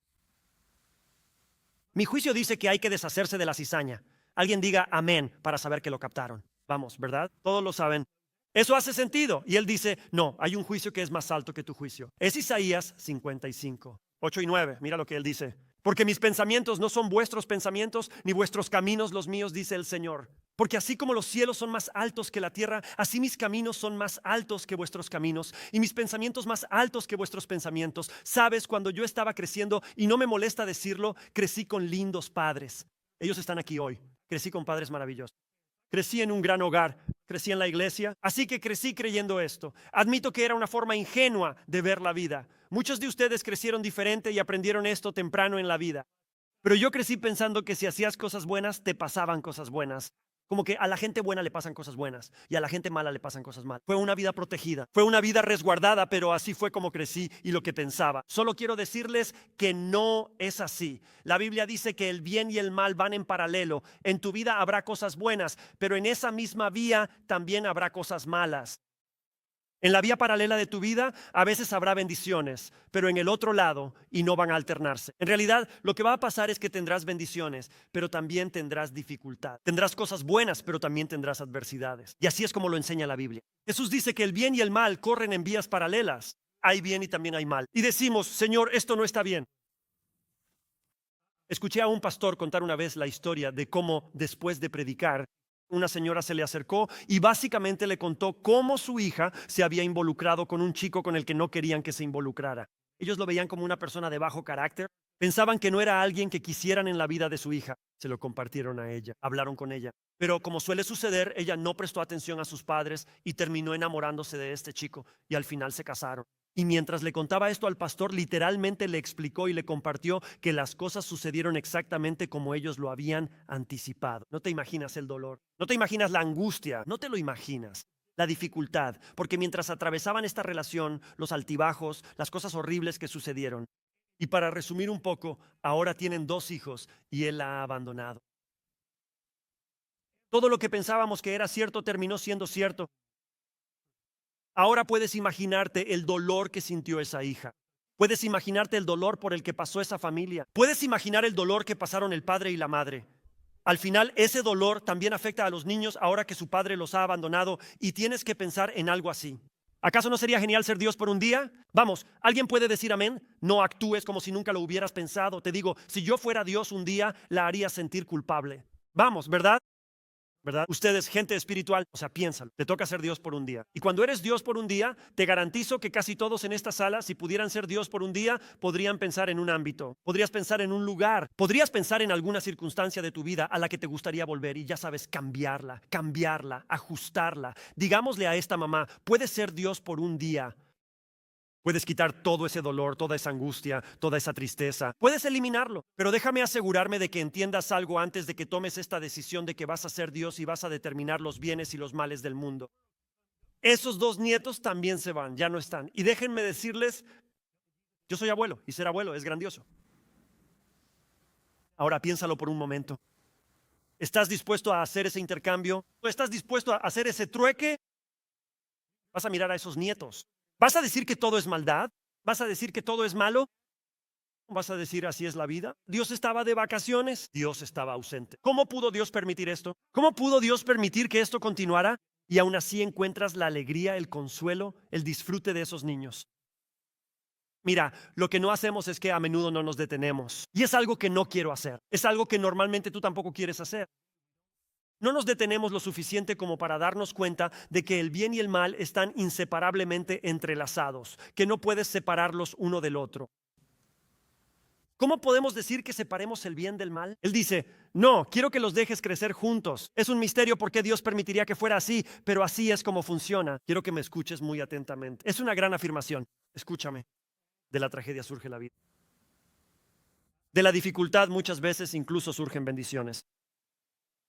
Mi juicio dice que hay que deshacerse de la cizaña. Alguien diga amén para saber que lo captaron. Vamos, ¿verdad? Todos lo saben. Eso hace sentido. Y él dice, no, hay un juicio que es más alto que tu juicio. Es Isaías 55, 8 y 9. Mira lo que él dice. Porque mis pensamientos no son vuestros pensamientos, ni vuestros caminos los míos, dice el Señor. Porque así como los cielos son más altos que la tierra, así mis caminos son más altos que vuestros caminos, y mis pensamientos más altos que vuestros pensamientos. Sabes, cuando yo estaba creciendo, y no me molesta decirlo, crecí con lindos padres. Ellos están aquí hoy. Crecí con padres maravillosos. Crecí en un gran hogar, crecí en la iglesia, así que crecí creyendo esto. Admito que era una forma ingenua de ver la vida. Muchos de ustedes crecieron diferente y aprendieron esto temprano en la vida. Pero yo crecí pensando que si hacías cosas buenas, te pasaban cosas buenas. Como que a la gente buena le pasan cosas buenas y a la gente mala le pasan cosas malas. Fue una vida protegida, fue una vida resguardada, pero así fue como crecí y lo que pensaba. Solo quiero decirles que no es así. La Biblia dice que el bien y el mal van en paralelo. En tu vida habrá cosas buenas, pero en esa misma vía también habrá cosas malas. En la vía paralela de tu vida a veces habrá bendiciones, pero en el otro lado y no van a alternarse. En realidad lo que va a pasar es que tendrás bendiciones, pero también tendrás dificultad. Tendrás cosas buenas, pero también tendrás adversidades. Y así es como lo enseña la Biblia. Jesús dice que el bien y el mal corren en vías paralelas. Hay bien y también hay mal. Y decimos, Señor, esto no está bien. Escuché a un pastor contar una vez la historia de cómo después de predicar, una señora se le acercó y básicamente le contó cómo su hija se había involucrado con un chico con el que no querían que se involucrara. Ellos lo veían como una persona de bajo carácter. Pensaban que no era alguien que quisieran en la vida de su hija. Se lo compartieron a ella, hablaron con ella. Pero como suele suceder, ella no prestó atención a sus padres y terminó enamorándose de este chico y al final se casaron. Y mientras le contaba esto al pastor, literalmente le explicó y le compartió que las cosas sucedieron exactamente como ellos lo habían anticipado. No te imaginas el dolor, no te imaginas la angustia, no te lo imaginas. La dificultad, porque mientras atravesaban esta relación, los altibajos, las cosas horribles que sucedieron. Y para resumir un poco, ahora tienen 2 hijos y él la ha abandonado. Todo lo que pensábamos que era cierto terminó siendo cierto. Ahora puedes imaginarte el dolor que sintió esa hija. Puedes imaginarte el dolor por el que pasó esa familia. Puedes imaginar el dolor que pasaron el padre y la madre. Al final, ese dolor también afecta a los niños ahora que su padre los ha abandonado y tienes que pensar en algo así. ¿Acaso no sería genial ser Dios por un día? Vamos, ¿alguien puede decir amén? No actúes como si nunca lo hubieras pensado. Te digo, si yo fuera Dios un día, la haría sentir culpable. Vamos, ¿verdad? ¿Verdad? Ustedes, gente espiritual, o sea, piénsalo, te toca ser Dios por un día. Y cuando eres Dios por un día, te garantizo que casi todos en esta sala, si pudieran ser Dios por un día, podrían pensar en un ámbito, podrías pensar en un lugar, podrías pensar en alguna circunstancia de tu vida a la que te gustaría volver y ya sabes, cambiarla, ajustarla. Digámosle a esta mamá, puedes ser Dios por un día. Puedes quitar todo ese dolor, toda esa angustia, toda esa tristeza. Puedes eliminarlo. Pero déjame asegurarme de que entiendas algo antes de que tomes esta decisión de que vas a ser Dios y vas a determinar los bienes y los males del mundo. Esos 2 nietos también se van, ya no están. Y déjenme decirles, yo soy abuelo y ser abuelo es grandioso. Ahora piénsalo por un momento. ¿Estás dispuesto a hacer ese intercambio? ¿O estás dispuesto a hacer ese trueque? Vas a mirar a esos nietos. ¿Vas a decir que todo es maldad? ¿Vas a decir que todo es malo? ¿Vas a decir así es la vida? ¿Dios estaba de vacaciones? Dios estaba ausente. ¿Cómo pudo Dios permitir esto? ¿Cómo pudo Dios permitir que esto continuara? Y aún así encuentras la alegría, el consuelo, el disfrute de esos niños. Mira, lo que no hacemos es que a menudo no nos detenemos. Y es algo que no quiero hacer. Es algo que normalmente tú tampoco quieres hacer. No nos detenemos lo suficiente como para darnos cuenta de que el bien y el mal están inseparablemente entrelazados, que no puedes separarlos uno del otro. ¿Cómo podemos decir que separemos el bien del mal? Él dice, no, quiero que los dejes crecer juntos. Es un misterio por qué Dios permitiría que fuera así, pero así es como funciona. Quiero que me escuches muy atentamente. Es una gran afirmación. Escúchame. De la tragedia surge la vida. De la dificultad muchas veces incluso surgen bendiciones.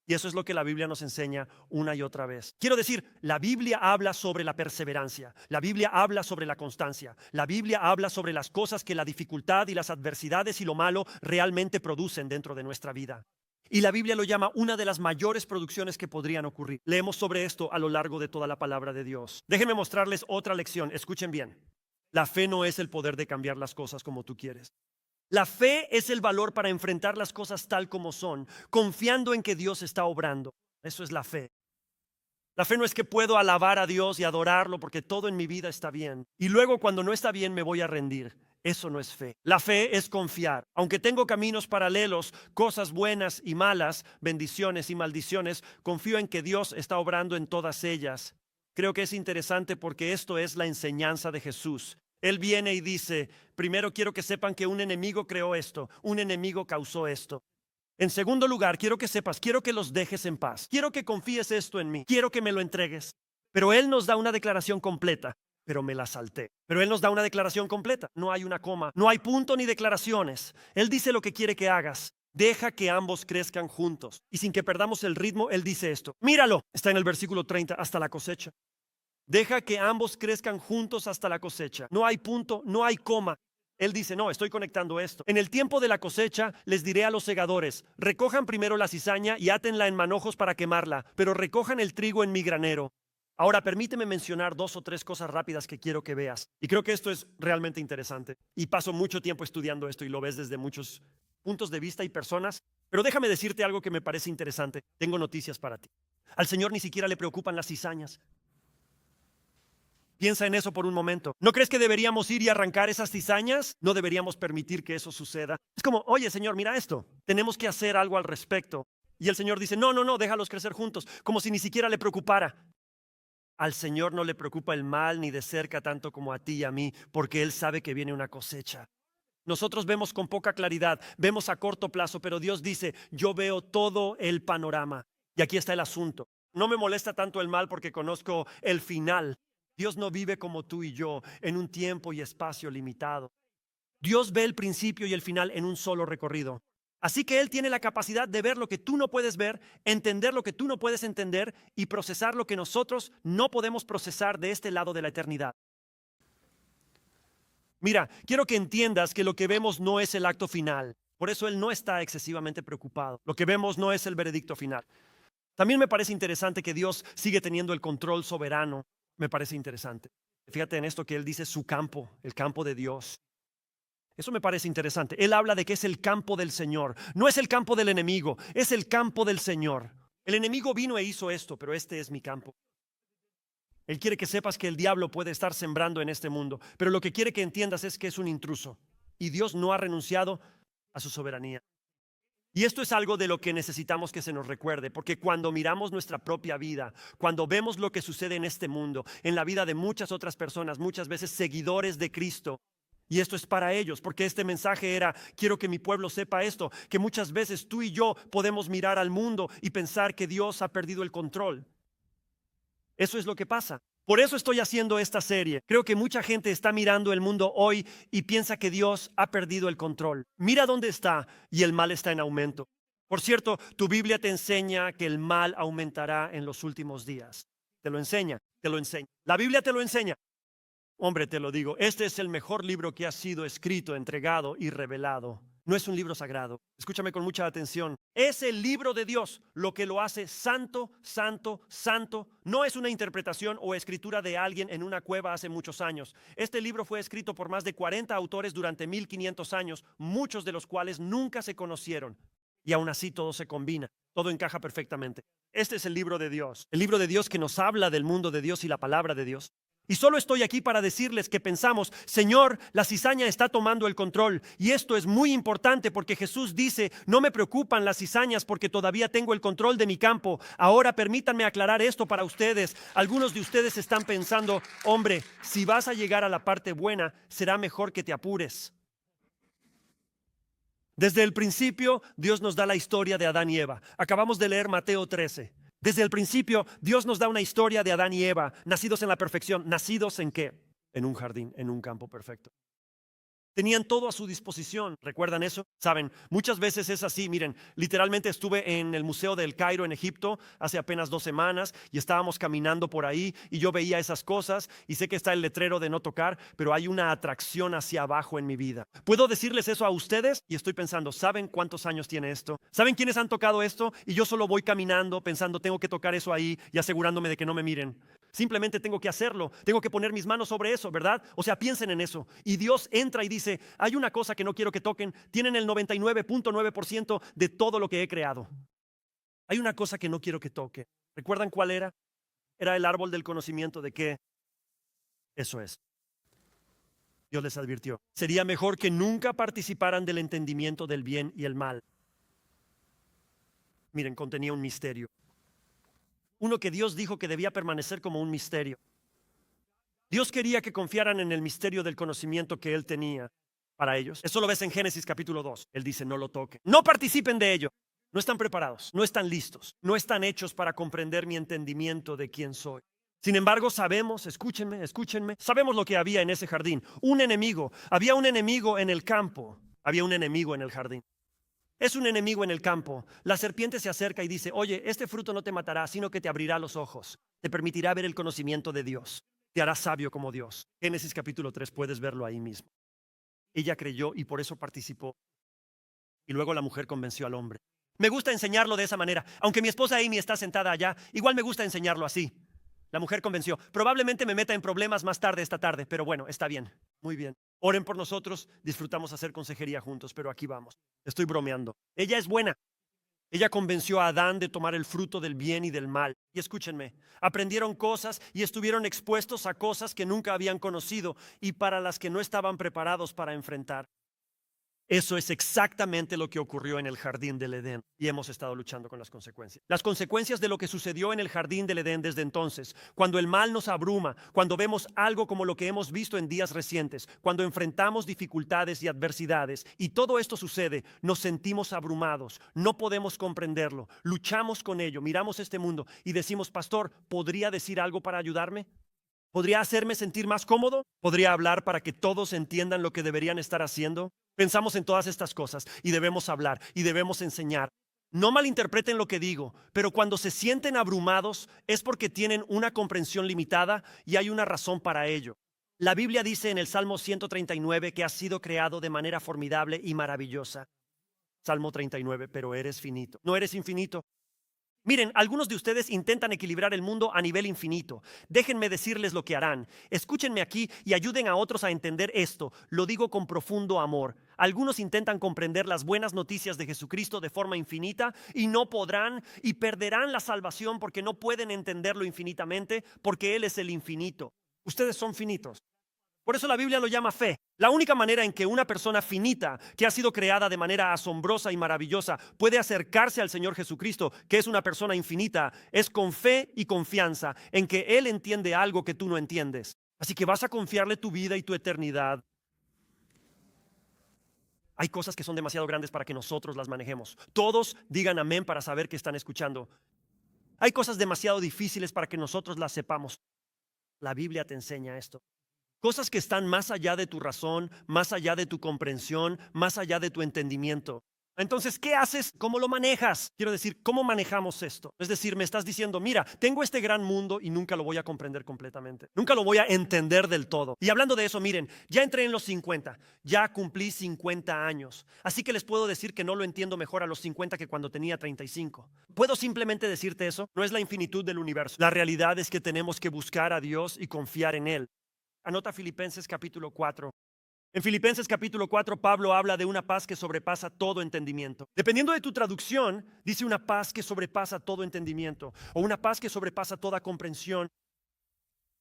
Y eso es lo que la Biblia nos enseña una y otra vez. Quiero decir, la Biblia habla sobre la perseverancia. La Biblia habla sobre la constancia. La Biblia habla sobre las cosas que la dificultad y las adversidades y lo malo realmente producen dentro de nuestra vida. Y la Biblia lo llama una de las mayores producciones que podrían ocurrir. Leemos sobre esto a lo largo de toda la palabra de Dios. Déjenme mostrarles otra lección. Escuchen bien. La fe no es el poder de cambiar las cosas como tú quieres. La fe es el valor para enfrentar las cosas tal como son, confiando en que Dios está obrando. Eso es la fe. La fe no es que puedo alabar a Dios y adorarlo porque todo en mi vida está bien. Y luego cuando no está bien me voy a rendir. Eso no es fe. La fe es confiar. Aunque tengo caminos paralelos, cosas buenas y malas, bendiciones y maldiciones, confío en que Dios está obrando en todas ellas. Creo que es interesante porque esto es la enseñanza de Jesús. Él viene y dice, primero quiero que sepan que un enemigo creó esto, un enemigo causó esto. En segundo lugar, quiero que sepas, quiero que los dejes en paz, quiero que confíes esto en mí, quiero que me lo entregues. Pero Él nos da una declaración completa, pero me la salté. Pero Él nos da una declaración completa, no hay una coma, no hay punto ni declaraciones. Él dice lo que quiere que hagas. Deja que ambos crezcan juntos. Y sin que perdamos el ritmo, Él dice esto. Míralo, está en el versículo 30, hasta la cosecha. Deja que ambos crezcan juntos hasta la cosecha. No hay punto, no hay coma. Él dice, no, estoy conectando esto. En el tiempo de la cosecha les diré a los segadores, recojan primero la cizaña y átenla en manojos para quemarla, pero recojan el trigo en mi granero. Ahora permíteme mencionar 2 o 3 cosas rápidas que quiero que veas. Y creo que esto es realmente interesante. Y paso mucho tiempo estudiando esto y lo ves desde muchos puntos de vista y personas. Pero déjame decirte algo que me parece interesante. Tengo noticias para ti. Al Señor ni siquiera le preocupan las cizañas. Piensa en eso por un momento. ¿No crees que deberíamos ir y arrancar esas cizañas? No deberíamos permitir que eso suceda. Es como, oye, Señor, mira esto. Tenemos que hacer algo al respecto. Y el Señor dice, no, no, no, déjalos crecer juntos. Como si ni siquiera le preocupara. Al Señor no le preocupa el mal ni de cerca tanto como a ti y a mí, porque Él sabe que viene una cosecha. Nosotros vemos con poca claridad, vemos a corto plazo, pero Dios dice, yo veo todo el panorama. Y aquí está el asunto. No me molesta tanto el mal porque conozco el final. Dios no vive como tú y yo, en un tiempo y espacio limitado. Dios ve el principio y el final en un solo recorrido. Así que Él tiene la capacidad de ver lo que tú no puedes ver, entender lo que tú no puedes entender y procesar lo que nosotros no podemos procesar de este lado de la eternidad. Mira, quiero que entiendas que lo que vemos no es el acto final. Por eso Él no está excesivamente preocupado. Lo que vemos no es el veredicto final. También me parece interesante que Dios sigue teniendo el control soberano. Me parece interesante. Fíjate en esto que Él dice su campo, el campo de Dios. Eso me parece interesante. Él habla de que es el campo del Señor. No es el campo del enemigo, es el campo del Señor. El enemigo vino e hizo esto, pero este es mi campo. Él quiere que sepas que el diablo puede estar sembrando en este mundo, pero lo que quiere que entiendas es que es un intruso. Y Dios no ha renunciado a su soberanía. Y esto es algo de lo que necesitamos que se nos recuerde, porque cuando miramos nuestra propia vida, cuando vemos lo que sucede en este mundo, en la vida de muchas otras personas, muchas veces seguidores de Cristo, y esto es para ellos, porque este mensaje era, quiero que mi pueblo sepa esto, que muchas veces tú y yo podemos mirar al mundo y pensar que Dios ha perdido el control. Eso es lo que pasa. Por eso estoy haciendo esta serie. Creo que mucha gente está mirando el mundo hoy y piensa que Dios ha perdido el control. Mira dónde está y el mal está en aumento. Por cierto, tu Biblia te enseña que el mal aumentará en los últimos días. Te lo enseña, te lo enseña. La Biblia te lo enseña. Hombre, te lo digo, este es el mejor libro que ha sido escrito, entregado y revelado. No es un libro sagrado. Escúchame con mucha atención. Es el libro de Dios lo que lo hace santo, santo, santo. No es una interpretación o escritura de alguien en una cueva hace muchos años. Este libro fue escrito por más de 40 autores durante 1500 años, muchos de los cuales nunca se conocieron. Y aún así todo se combina, todo encaja perfectamente. Este es el libro de Dios. El libro de Dios que nos habla del mundo de Dios y la palabra de Dios. Y solo estoy aquí para decirles que pensamos, Señor, la cizaña está tomando el control. Y esto es muy importante porque Jesús dice, no me preocupan las cizañas porque todavía tengo el control de mi campo. Ahora permítanme aclarar esto para ustedes. Algunos de ustedes están pensando, hombre, si vas a llegar a la parte buena, será mejor que te apures. Desde el principio, Dios nos da la historia de Adán y Eva. Acabamos de leer Mateo 13. Desde el principio, Dios nos da una historia de Adán y Eva, nacidos en la perfección. ¿Nacidos en qué? En un jardín, en un campo perfecto. Tenían todo a su disposición. ¿Recuerdan eso? Saben, muchas veces es así. Miren, literalmente estuve en el Museo del Cairo en Egipto hace apenas 2 semanas y estábamos caminando por ahí y yo veía esas cosas y sé que está el letrero de no tocar, pero hay una atracción hacia abajo en mi vida. ¿Puedo decirles eso a ustedes? Y estoy pensando, ¿saben cuántos años tiene esto? ¿Saben quiénes han tocado esto? Y yo solo voy caminando pensando, tengo que tocar eso ahí y asegurándome de que no me miren. Simplemente tengo que hacerlo, tengo que poner mis manos sobre eso, ¿verdad? O sea, piensen en eso. Y Dios entra y dice, hay una cosa que no quiero que toquen, tienen el 99.9% de todo lo que he creado. Hay una cosa que no quiero que toquen. ¿Recuerdan cuál era? Era el árbol del conocimiento de qué. Eso es. Dios les advirtió. Sería mejor que nunca participaran del entendimiento del bien y el mal. Miren, contenía un misterio. Uno que Dios dijo que debía permanecer como un misterio. Dios quería que confiaran en el misterio del conocimiento que Él tenía para ellos. Eso lo ves en Génesis capítulo 2. Él dice, no lo toquen. No participen de ello. No están preparados, no están listos, no están hechos para comprender mi entendimiento de quién soy. Sin embargo, sabemos, escúchenme, sabemos lo que había en ese jardín. Un enemigo. Había un enemigo en el campo. Había un enemigo en el jardín. Es un enemigo en el campo. La serpiente se acerca y dice, oye, este fruto no te matará, sino que te abrirá los ojos. Te permitirá ver el conocimiento de Dios. Te hará sabio como Dios. Génesis capítulo 3, puedes verlo ahí mismo. Ella creyó y por eso participó. Y luego la mujer convenció al hombre. Me gusta enseñarlo de esa manera. Aunque mi esposa Amy está sentada allá, igual me gusta enseñarlo así. La mujer convenció. Probablemente me meta en problemas más tarde esta tarde, pero bueno, está bien. Muy bien. Oren por nosotros, disfrutamos hacer consejería juntos, pero aquí vamos. Estoy bromeando. Ella es buena. Ella convenció a Adán de tomar el fruto del bien y del mal. Y escúchenme, aprendieron cosas y estuvieron expuestos a cosas que nunca habían conocido y para las que no estaban preparados para enfrentar. Eso es exactamente lo que ocurrió en el jardín del Edén y hemos estado luchando con las consecuencias. Las consecuencias de lo que sucedió en el jardín del Edén desde entonces, cuando el mal nos abruma, cuando vemos algo como lo que hemos visto en días recientes, cuando enfrentamos dificultades y adversidades y todo esto sucede, nos sentimos abrumados, no podemos comprenderlo, luchamos con ello, miramos este mundo y decimos, pastor, ¿podría decir algo para ayudarme? ¿Podría hacerme sentir más cómodo? ¿Podría hablar para que todos entiendan lo que deberían estar haciendo? Pensamos en todas estas cosas y debemos hablar y debemos enseñar. No malinterpreten lo que digo, pero cuando se sienten abrumados es porque tienen una comprensión limitada y hay una razón para ello. La Biblia dice en el Salmo 139 que has sido creado de manera formidable y maravillosa. Salmo 39, pero eres finito. No eres infinito. Miren, algunos de ustedes intentan equilibrar el mundo a nivel infinito. Déjenme decirles lo que harán. Escúchenme aquí y ayuden a otros a entender esto. Lo digo con profundo amor. Algunos intentan comprender las buenas noticias de Jesucristo de forma infinita y no podrán y perderán la salvación porque no pueden entenderlo infinitamente porque Él es el infinito. Ustedes son finitos. Por eso la Biblia lo llama fe. La única manera en que una persona finita, que ha sido creada de manera asombrosa y maravillosa, puede acercarse al Señor Jesucristo, que es una persona infinita, es con fe y confianza en que Él entiende algo que tú no entiendes. Así que vas a confiarle tu vida y tu eternidad. Hay cosas que son demasiado grandes para que nosotros las manejemos. Todos digan amén para saber que están escuchando. Hay cosas demasiado difíciles para que nosotros las sepamos. La Biblia te enseña esto. Cosas que están más allá de tu razón, más allá de tu comprensión, más allá de tu entendimiento. Entonces, ¿qué haces? ¿Cómo lo manejas? Quiero decir, ¿cómo manejamos esto? Es decir, me estás diciendo, mira, tengo este gran mundo y nunca lo voy a comprender completamente. Nunca lo voy a entender del todo. Y hablando de eso, miren, ya entré en los 50, ya cumplí 50 años. Así que les puedo decir que no lo entiendo mejor a los 50 que cuando tenía 35. ¿Puedo simplemente decirte eso? No es la infinitud del universo. La realidad es que tenemos que buscar a Dios y confiar en Él. Anota Filipenses capítulo 4. En Filipenses capítulo 4, Pablo habla de una paz que sobrepasa todo entendimiento. Dependiendo de tu traducción, dice una paz que sobrepasa todo entendimiento o una paz que sobrepasa toda comprensión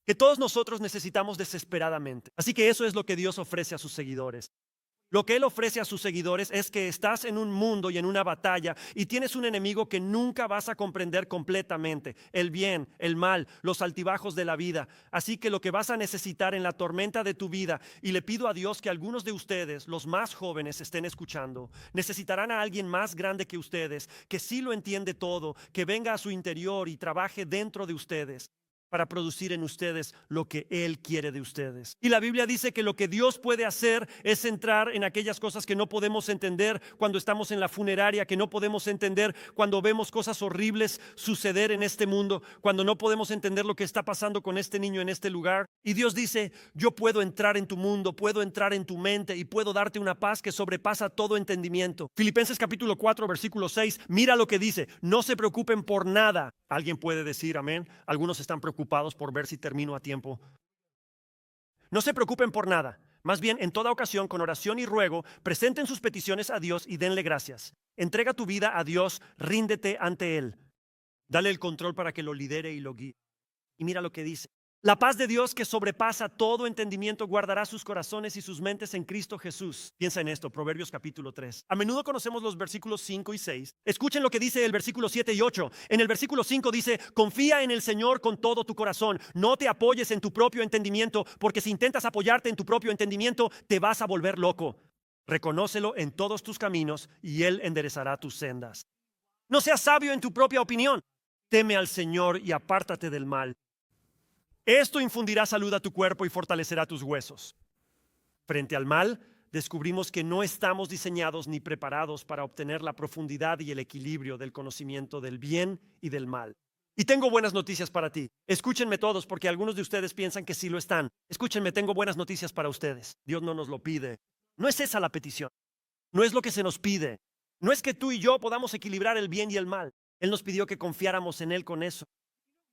que todos nosotros necesitamos desesperadamente. Así que eso es lo que Dios ofrece a sus seguidores. Lo que Él ofrece a sus seguidores es que estás en un mundo y en una batalla y tienes un enemigo que nunca vas a comprender completamente, el bien, el mal, los altibajos de la vida. Así que lo que vas a necesitar en la tormenta de tu vida, y le pido a Dios que algunos de ustedes, los más jóvenes, estén escuchando, necesitarán a alguien más grande que ustedes, que sí lo entiende todo, que venga a su interior y trabaje dentro de ustedes, para producir en ustedes lo que Él quiere de ustedes. Y la Biblia dice que lo que Dios puede hacer es entrar en aquellas cosas que no podemos entender cuando estamos en la funeraria, que no podemos entender cuando vemos cosas horribles suceder en este mundo, cuando no podemos entender lo que está pasando con este niño en este lugar. Y Dios dice, yo puedo entrar en tu mundo, puedo entrar en tu mente y puedo darte una paz que sobrepasa todo entendimiento. Filipenses capítulo 4, versículo 6, mira lo que dice, no se preocupen por nada. ¿Alguien puede decir amén? Algunos están preocupados por ver si termino a tiempo. No se preocupen por nada. Más bien, en toda ocasión, con oración y ruego, presenten sus peticiones a Dios y denle gracias. Entrega tu vida a Dios, ríndete ante Él. Dale el control para que lo lidere y lo guíe. Y mira lo que dice. La paz de Dios que sobrepasa todo entendimiento guardará sus corazones y sus mentes en Cristo Jesús. Piensa en esto, Proverbios capítulo 3. A menudo conocemos los versículos 5 y 6. Escuchen lo que dice el versículo 7 y 8. En el versículo 5 dice, confía en el Señor con todo tu corazón. No te apoyes en tu propio entendimiento, porque si intentas apoyarte en tu propio entendimiento, te vas a volver loco. Reconócelo en todos tus caminos y Él enderezará tus sendas. No seas sabio en tu propia opinión. Teme al Señor y apártate del mal. Esto infundirá salud a tu cuerpo y fortalecerá tus huesos. Frente al mal, descubrimos que no estamos diseñados ni preparados para obtener la profundidad y el equilibrio del conocimiento del bien y del mal. Y tengo buenas noticias para ti. Escúchenme todos, porque algunos de ustedes piensan que sí lo están. Escúchenme, tengo buenas noticias para ustedes. Dios no nos lo pide. No es esa la petición. No es lo que se nos pide. No es que tú y yo podamos equilibrar el bien y el mal. Él nos pidió que confiáramos en Él con eso.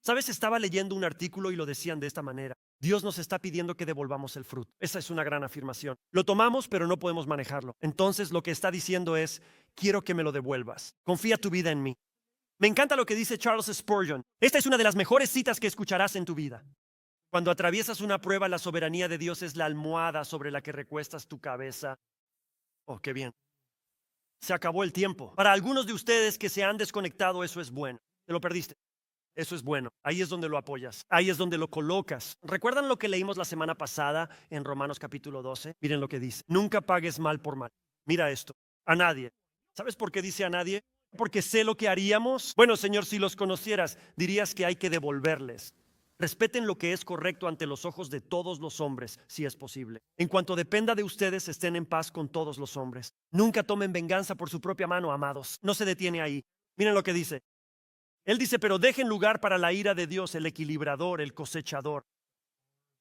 ¿Sabes? Estaba leyendo un artículo y lo decían de esta manera. Dios nos está pidiendo que devolvamos el fruto. Esa es una gran afirmación. Lo tomamos, pero no podemos manejarlo. Entonces lo que está diciendo es, quiero que me lo devuelvas. Confía tu vida en mí. Me encanta lo que dice Charles Spurgeon. Esta es una de las mejores citas que escucharás en tu vida. Cuando atraviesas una prueba, la soberanía de Dios es la almohada sobre la que recuestas tu cabeza. Oh, qué bien. Se acabó el tiempo. Para algunos de ustedes que se han desconectado, eso es bueno. Te lo perdiste. Eso es bueno. Ahí es donde lo apoyas. Ahí es donde lo colocas. ¿Recuerdan lo que leímos la semana pasada en Romanos capítulo 12? Miren lo que dice. Nunca pagues mal por mal. Mira esto. A nadie. ¿Sabes por qué dice a nadie? Porque sé lo que haríamos. Bueno, Señor, si los conocieras, dirías que hay que devolverles. Respeten lo que es correcto ante los ojos de todos los hombres, si es posible. En cuanto dependa de ustedes, estén en paz con todos los hombres. Nunca tomen venganza por su propia mano, amados. No se detiene ahí. Miren lo que dice. Él dice, pero dejen lugar para la ira de Dios, el equilibrador, el cosechador.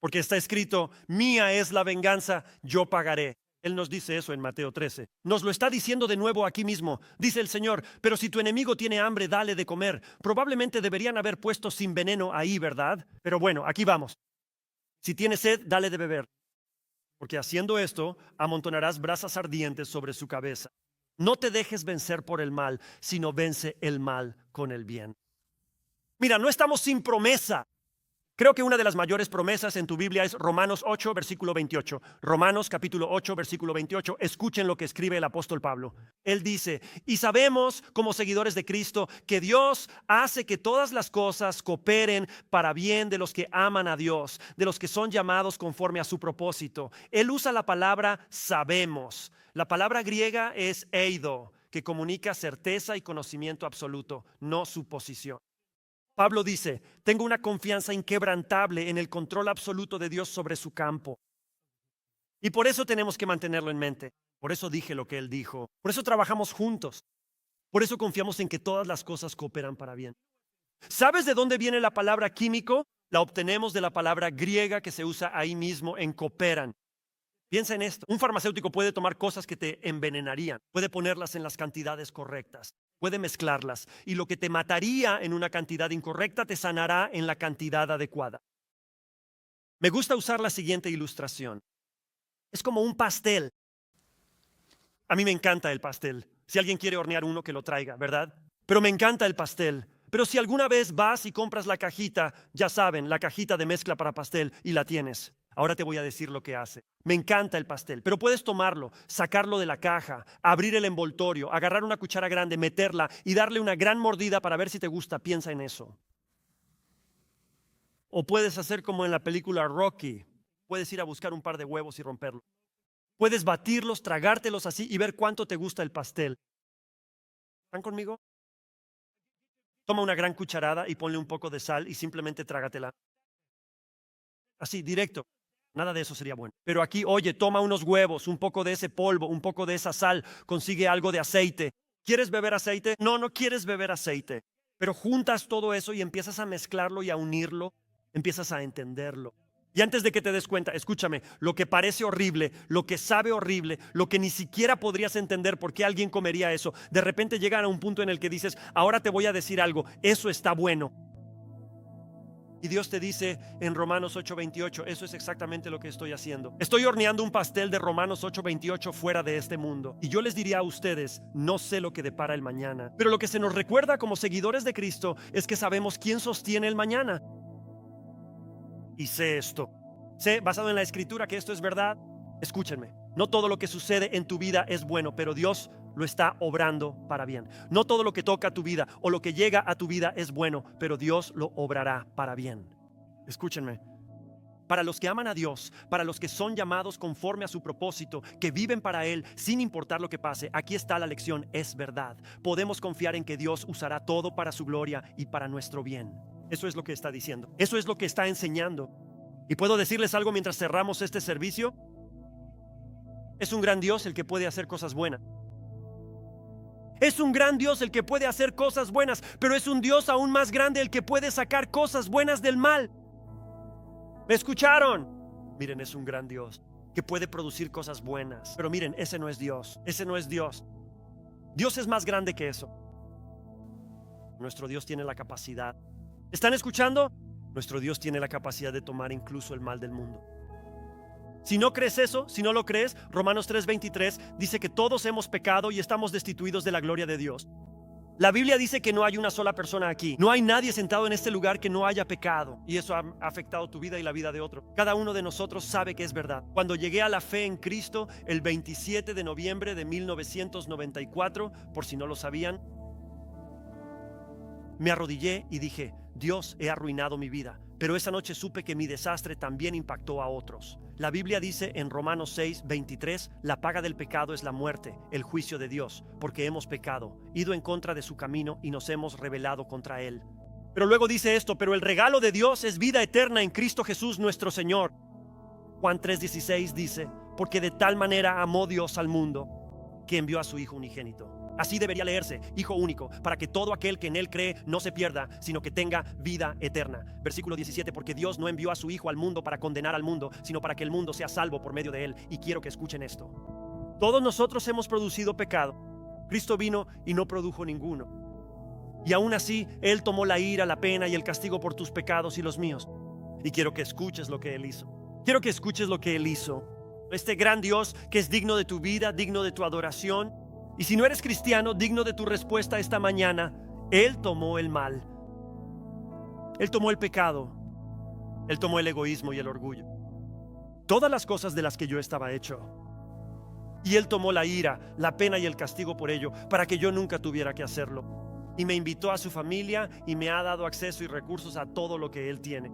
Porque está escrito, mía es la venganza, yo pagaré. Él nos dice eso en Mateo 13. Nos lo está diciendo de nuevo aquí mismo. Dice el Señor, pero si tu enemigo tiene hambre, dale de comer. Probablemente deberían haber puesto sin veneno ahí, ¿verdad? Pero bueno, aquí vamos. Si tiene sed, dale de beber. Porque haciendo esto, amontonarás brasas ardientes sobre su cabeza. No te dejes vencer por el mal, sino vence el mal con el bien. Mira, no estamos sin promesa. Creo que una de las mayores promesas en tu Biblia es Romanos 8, versículo 28. Romanos capítulo 8, versículo 28. Escuchen lo que escribe el apóstol Pablo. Él dice, y sabemos como seguidores de Cristo que Dios hace que todas las cosas cooperen para bien de los que aman a Dios, de los que son llamados conforme a su propósito. Él usa la palabra sabemos. La palabra griega es eido, que comunica certeza y conocimiento absoluto, no suposición. Pablo dice, tengo una confianza inquebrantable en el control absoluto de Dios sobre su campo. Y por eso tenemos que mantenerlo en mente. Por eso dije lo que Él dijo. Por eso trabajamos juntos. Por eso confiamos en que todas las cosas cooperan para bien. ¿Sabes de dónde viene la palabra químico? La obtenemos de la palabra griega que se usa ahí mismo en cooperan. Piensa en esto. Un farmacéutico puede tomar cosas que te envenenarían, puede ponerlas en las cantidades correctas, puede mezclarlas, y lo que te mataría en una cantidad incorrecta te sanará en la cantidad adecuada. Me gusta usar la siguiente ilustración. Es como un pastel. A mí me encanta el pastel. Si alguien quiere hornear uno, que lo traiga, ¿verdad? Pero me encanta el pastel. Pero si alguna vez vas y compras la cajita, ya saben, la cajita de mezcla para pastel, y la tienes. Ahora te voy a decir lo que hace. Me encanta el pastel, pero puedes tomarlo, sacarlo de la caja, abrir el envoltorio, agarrar una cuchara grande, meterla y darle una gran mordida para ver si te gusta. Piensa en eso. O puedes hacer como en la película Rocky. Puedes ir a buscar un par de huevos y romperlo. Puedes batirlos, tragártelos así y ver cuánto te gusta el pastel. ¿Están conmigo? Toma una gran cucharada y ponle un poco de sal y simplemente trágatela. Así, directo. Nada de eso sería bueno. Pero aquí, oye, toma unos huevos, un poco de ese polvo, un poco de esa sal, consigue algo de aceite. ¿Quieres beber aceite? No, no quieres beber aceite. Pero juntas todo eso y empiezas a mezclarlo y a unirlo, empiezas a entenderlo. Y antes de que te des cuenta, escúchame, lo que parece horrible, lo que sabe horrible, lo que ni siquiera podrías entender por qué alguien comería eso, de repente llegan a un punto en el que dices, ahora te voy a decir algo, eso está bueno. Y Dios te dice en Romanos 8:28, eso es exactamente lo que estoy haciendo. Estoy horneando un pastel de Romanos 8:28 fuera de este mundo. Y yo les diría a ustedes, no sé lo que depara el mañana. Pero lo que se nos recuerda como seguidores de Cristo es que sabemos quién sostiene el mañana. Y sé esto. Sé, basado en la Escritura, que esto es verdad. Escúchenme, no todo lo que sucede en tu vida es bueno, pero Dios lo está obrando para bien. No todo lo que toca tu vida o lo que llega a tu vida es bueno, pero Dios lo obrará para bien. Escúchenme. Para los que aman a Dios, para los que son llamados conforme a su propósito, que viven para Él sin importar lo que pase, aquí está la lección, es verdad. Podemos confiar en que Dios usará todo para su gloria y para nuestro bien. Eso es lo que está diciendo. Eso es lo que está enseñando. ¿Y puedo decirles algo mientras cerramos este servicio? Es un gran Dios el que puede hacer cosas buenas. Es un gran Dios el que puede hacer cosas buenas, pero es un Dios aún más grande el que puede sacar cosas buenas del mal. ¿Me escucharon? Miren, es un gran Dios que puede producir cosas buenas. Pero miren, ese no es Dios. Ese no es Dios. Dios es más grande que eso. Nuestro Dios tiene la capacidad. ¿Están escuchando? Nuestro Dios tiene la capacidad de tomar incluso el mal del mundo. Si no crees eso, si no lo crees, Romanos 3:23 dice que todos hemos pecado y estamos destituidos de la gloria de Dios. La Biblia dice que no hay una sola persona aquí. No hay nadie sentado en este lugar que no haya pecado. Y eso ha afectado tu vida y la vida de otro. Cada uno de nosotros sabe que es verdad. Cuando llegué a la fe en Cristo el 27 de noviembre de 1994, por si no lo sabían, me arrodillé y dije, Dios, he arruinado mi vida. Pero esa noche supe que mi desastre también impactó a otros. La Biblia dice en Romanos 6:23, la paga del pecado es la muerte, el juicio de Dios, porque hemos pecado, ido en contra de su camino y nos hemos rebelado contra él. Pero luego dice esto, pero el regalo de Dios es vida eterna en Cristo Jesús nuestro Señor. Juan 3:16 dice, porque de tal manera amó Dios al mundo, que envió a su Hijo unigénito. Así debería leerse, Hijo único, para que todo aquel que en Él cree no se pierda, sino que tenga vida eterna. Versículo 17, porque Dios no envió a su Hijo al mundo para condenar al mundo, sino para que el mundo sea salvo por medio de Él. Y quiero que escuchen esto. Todos nosotros hemos producido pecado. Cristo vino y no produjo ninguno. Y aún así, Él tomó la ira, la pena y el castigo por tus pecados y los míos. Y quiero que escuches lo que Él hizo. Quiero que escuches lo que Él hizo. Este gran Dios que es digno de tu vida, digno de tu adoración. Y si no eres cristiano, digno de tu respuesta esta mañana, Él tomó el mal. Él tomó el pecado. Él tomó el egoísmo y el orgullo. Todas las cosas de las que yo estaba hecho. Y Él tomó la ira, la pena y el castigo por ello, para que yo nunca tuviera que hacerlo. Y me invitó a su familia y me ha dado acceso y recursos a todo lo que Él tiene.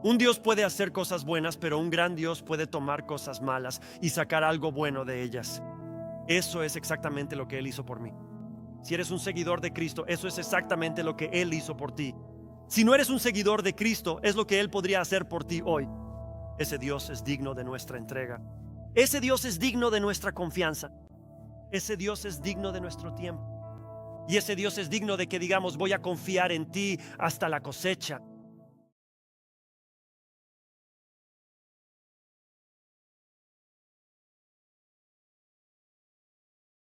Un Dios puede hacer cosas buenas, pero un gran Dios puede tomar cosas malas y sacar algo bueno de ellas. Eso es exactamente lo que Él hizo por mí. Si eres un seguidor de Cristo, eso es exactamente lo que Él hizo por ti. Si no eres un seguidor de Cristo, es lo que Él podría hacer por ti hoy. Ese Dios es digno de nuestra entrega. Ese Dios es digno de nuestra confianza. Ese Dios es digno de nuestro tiempo. Y ese Dios es digno de que digamos, voy a confiar en ti hasta la cosecha.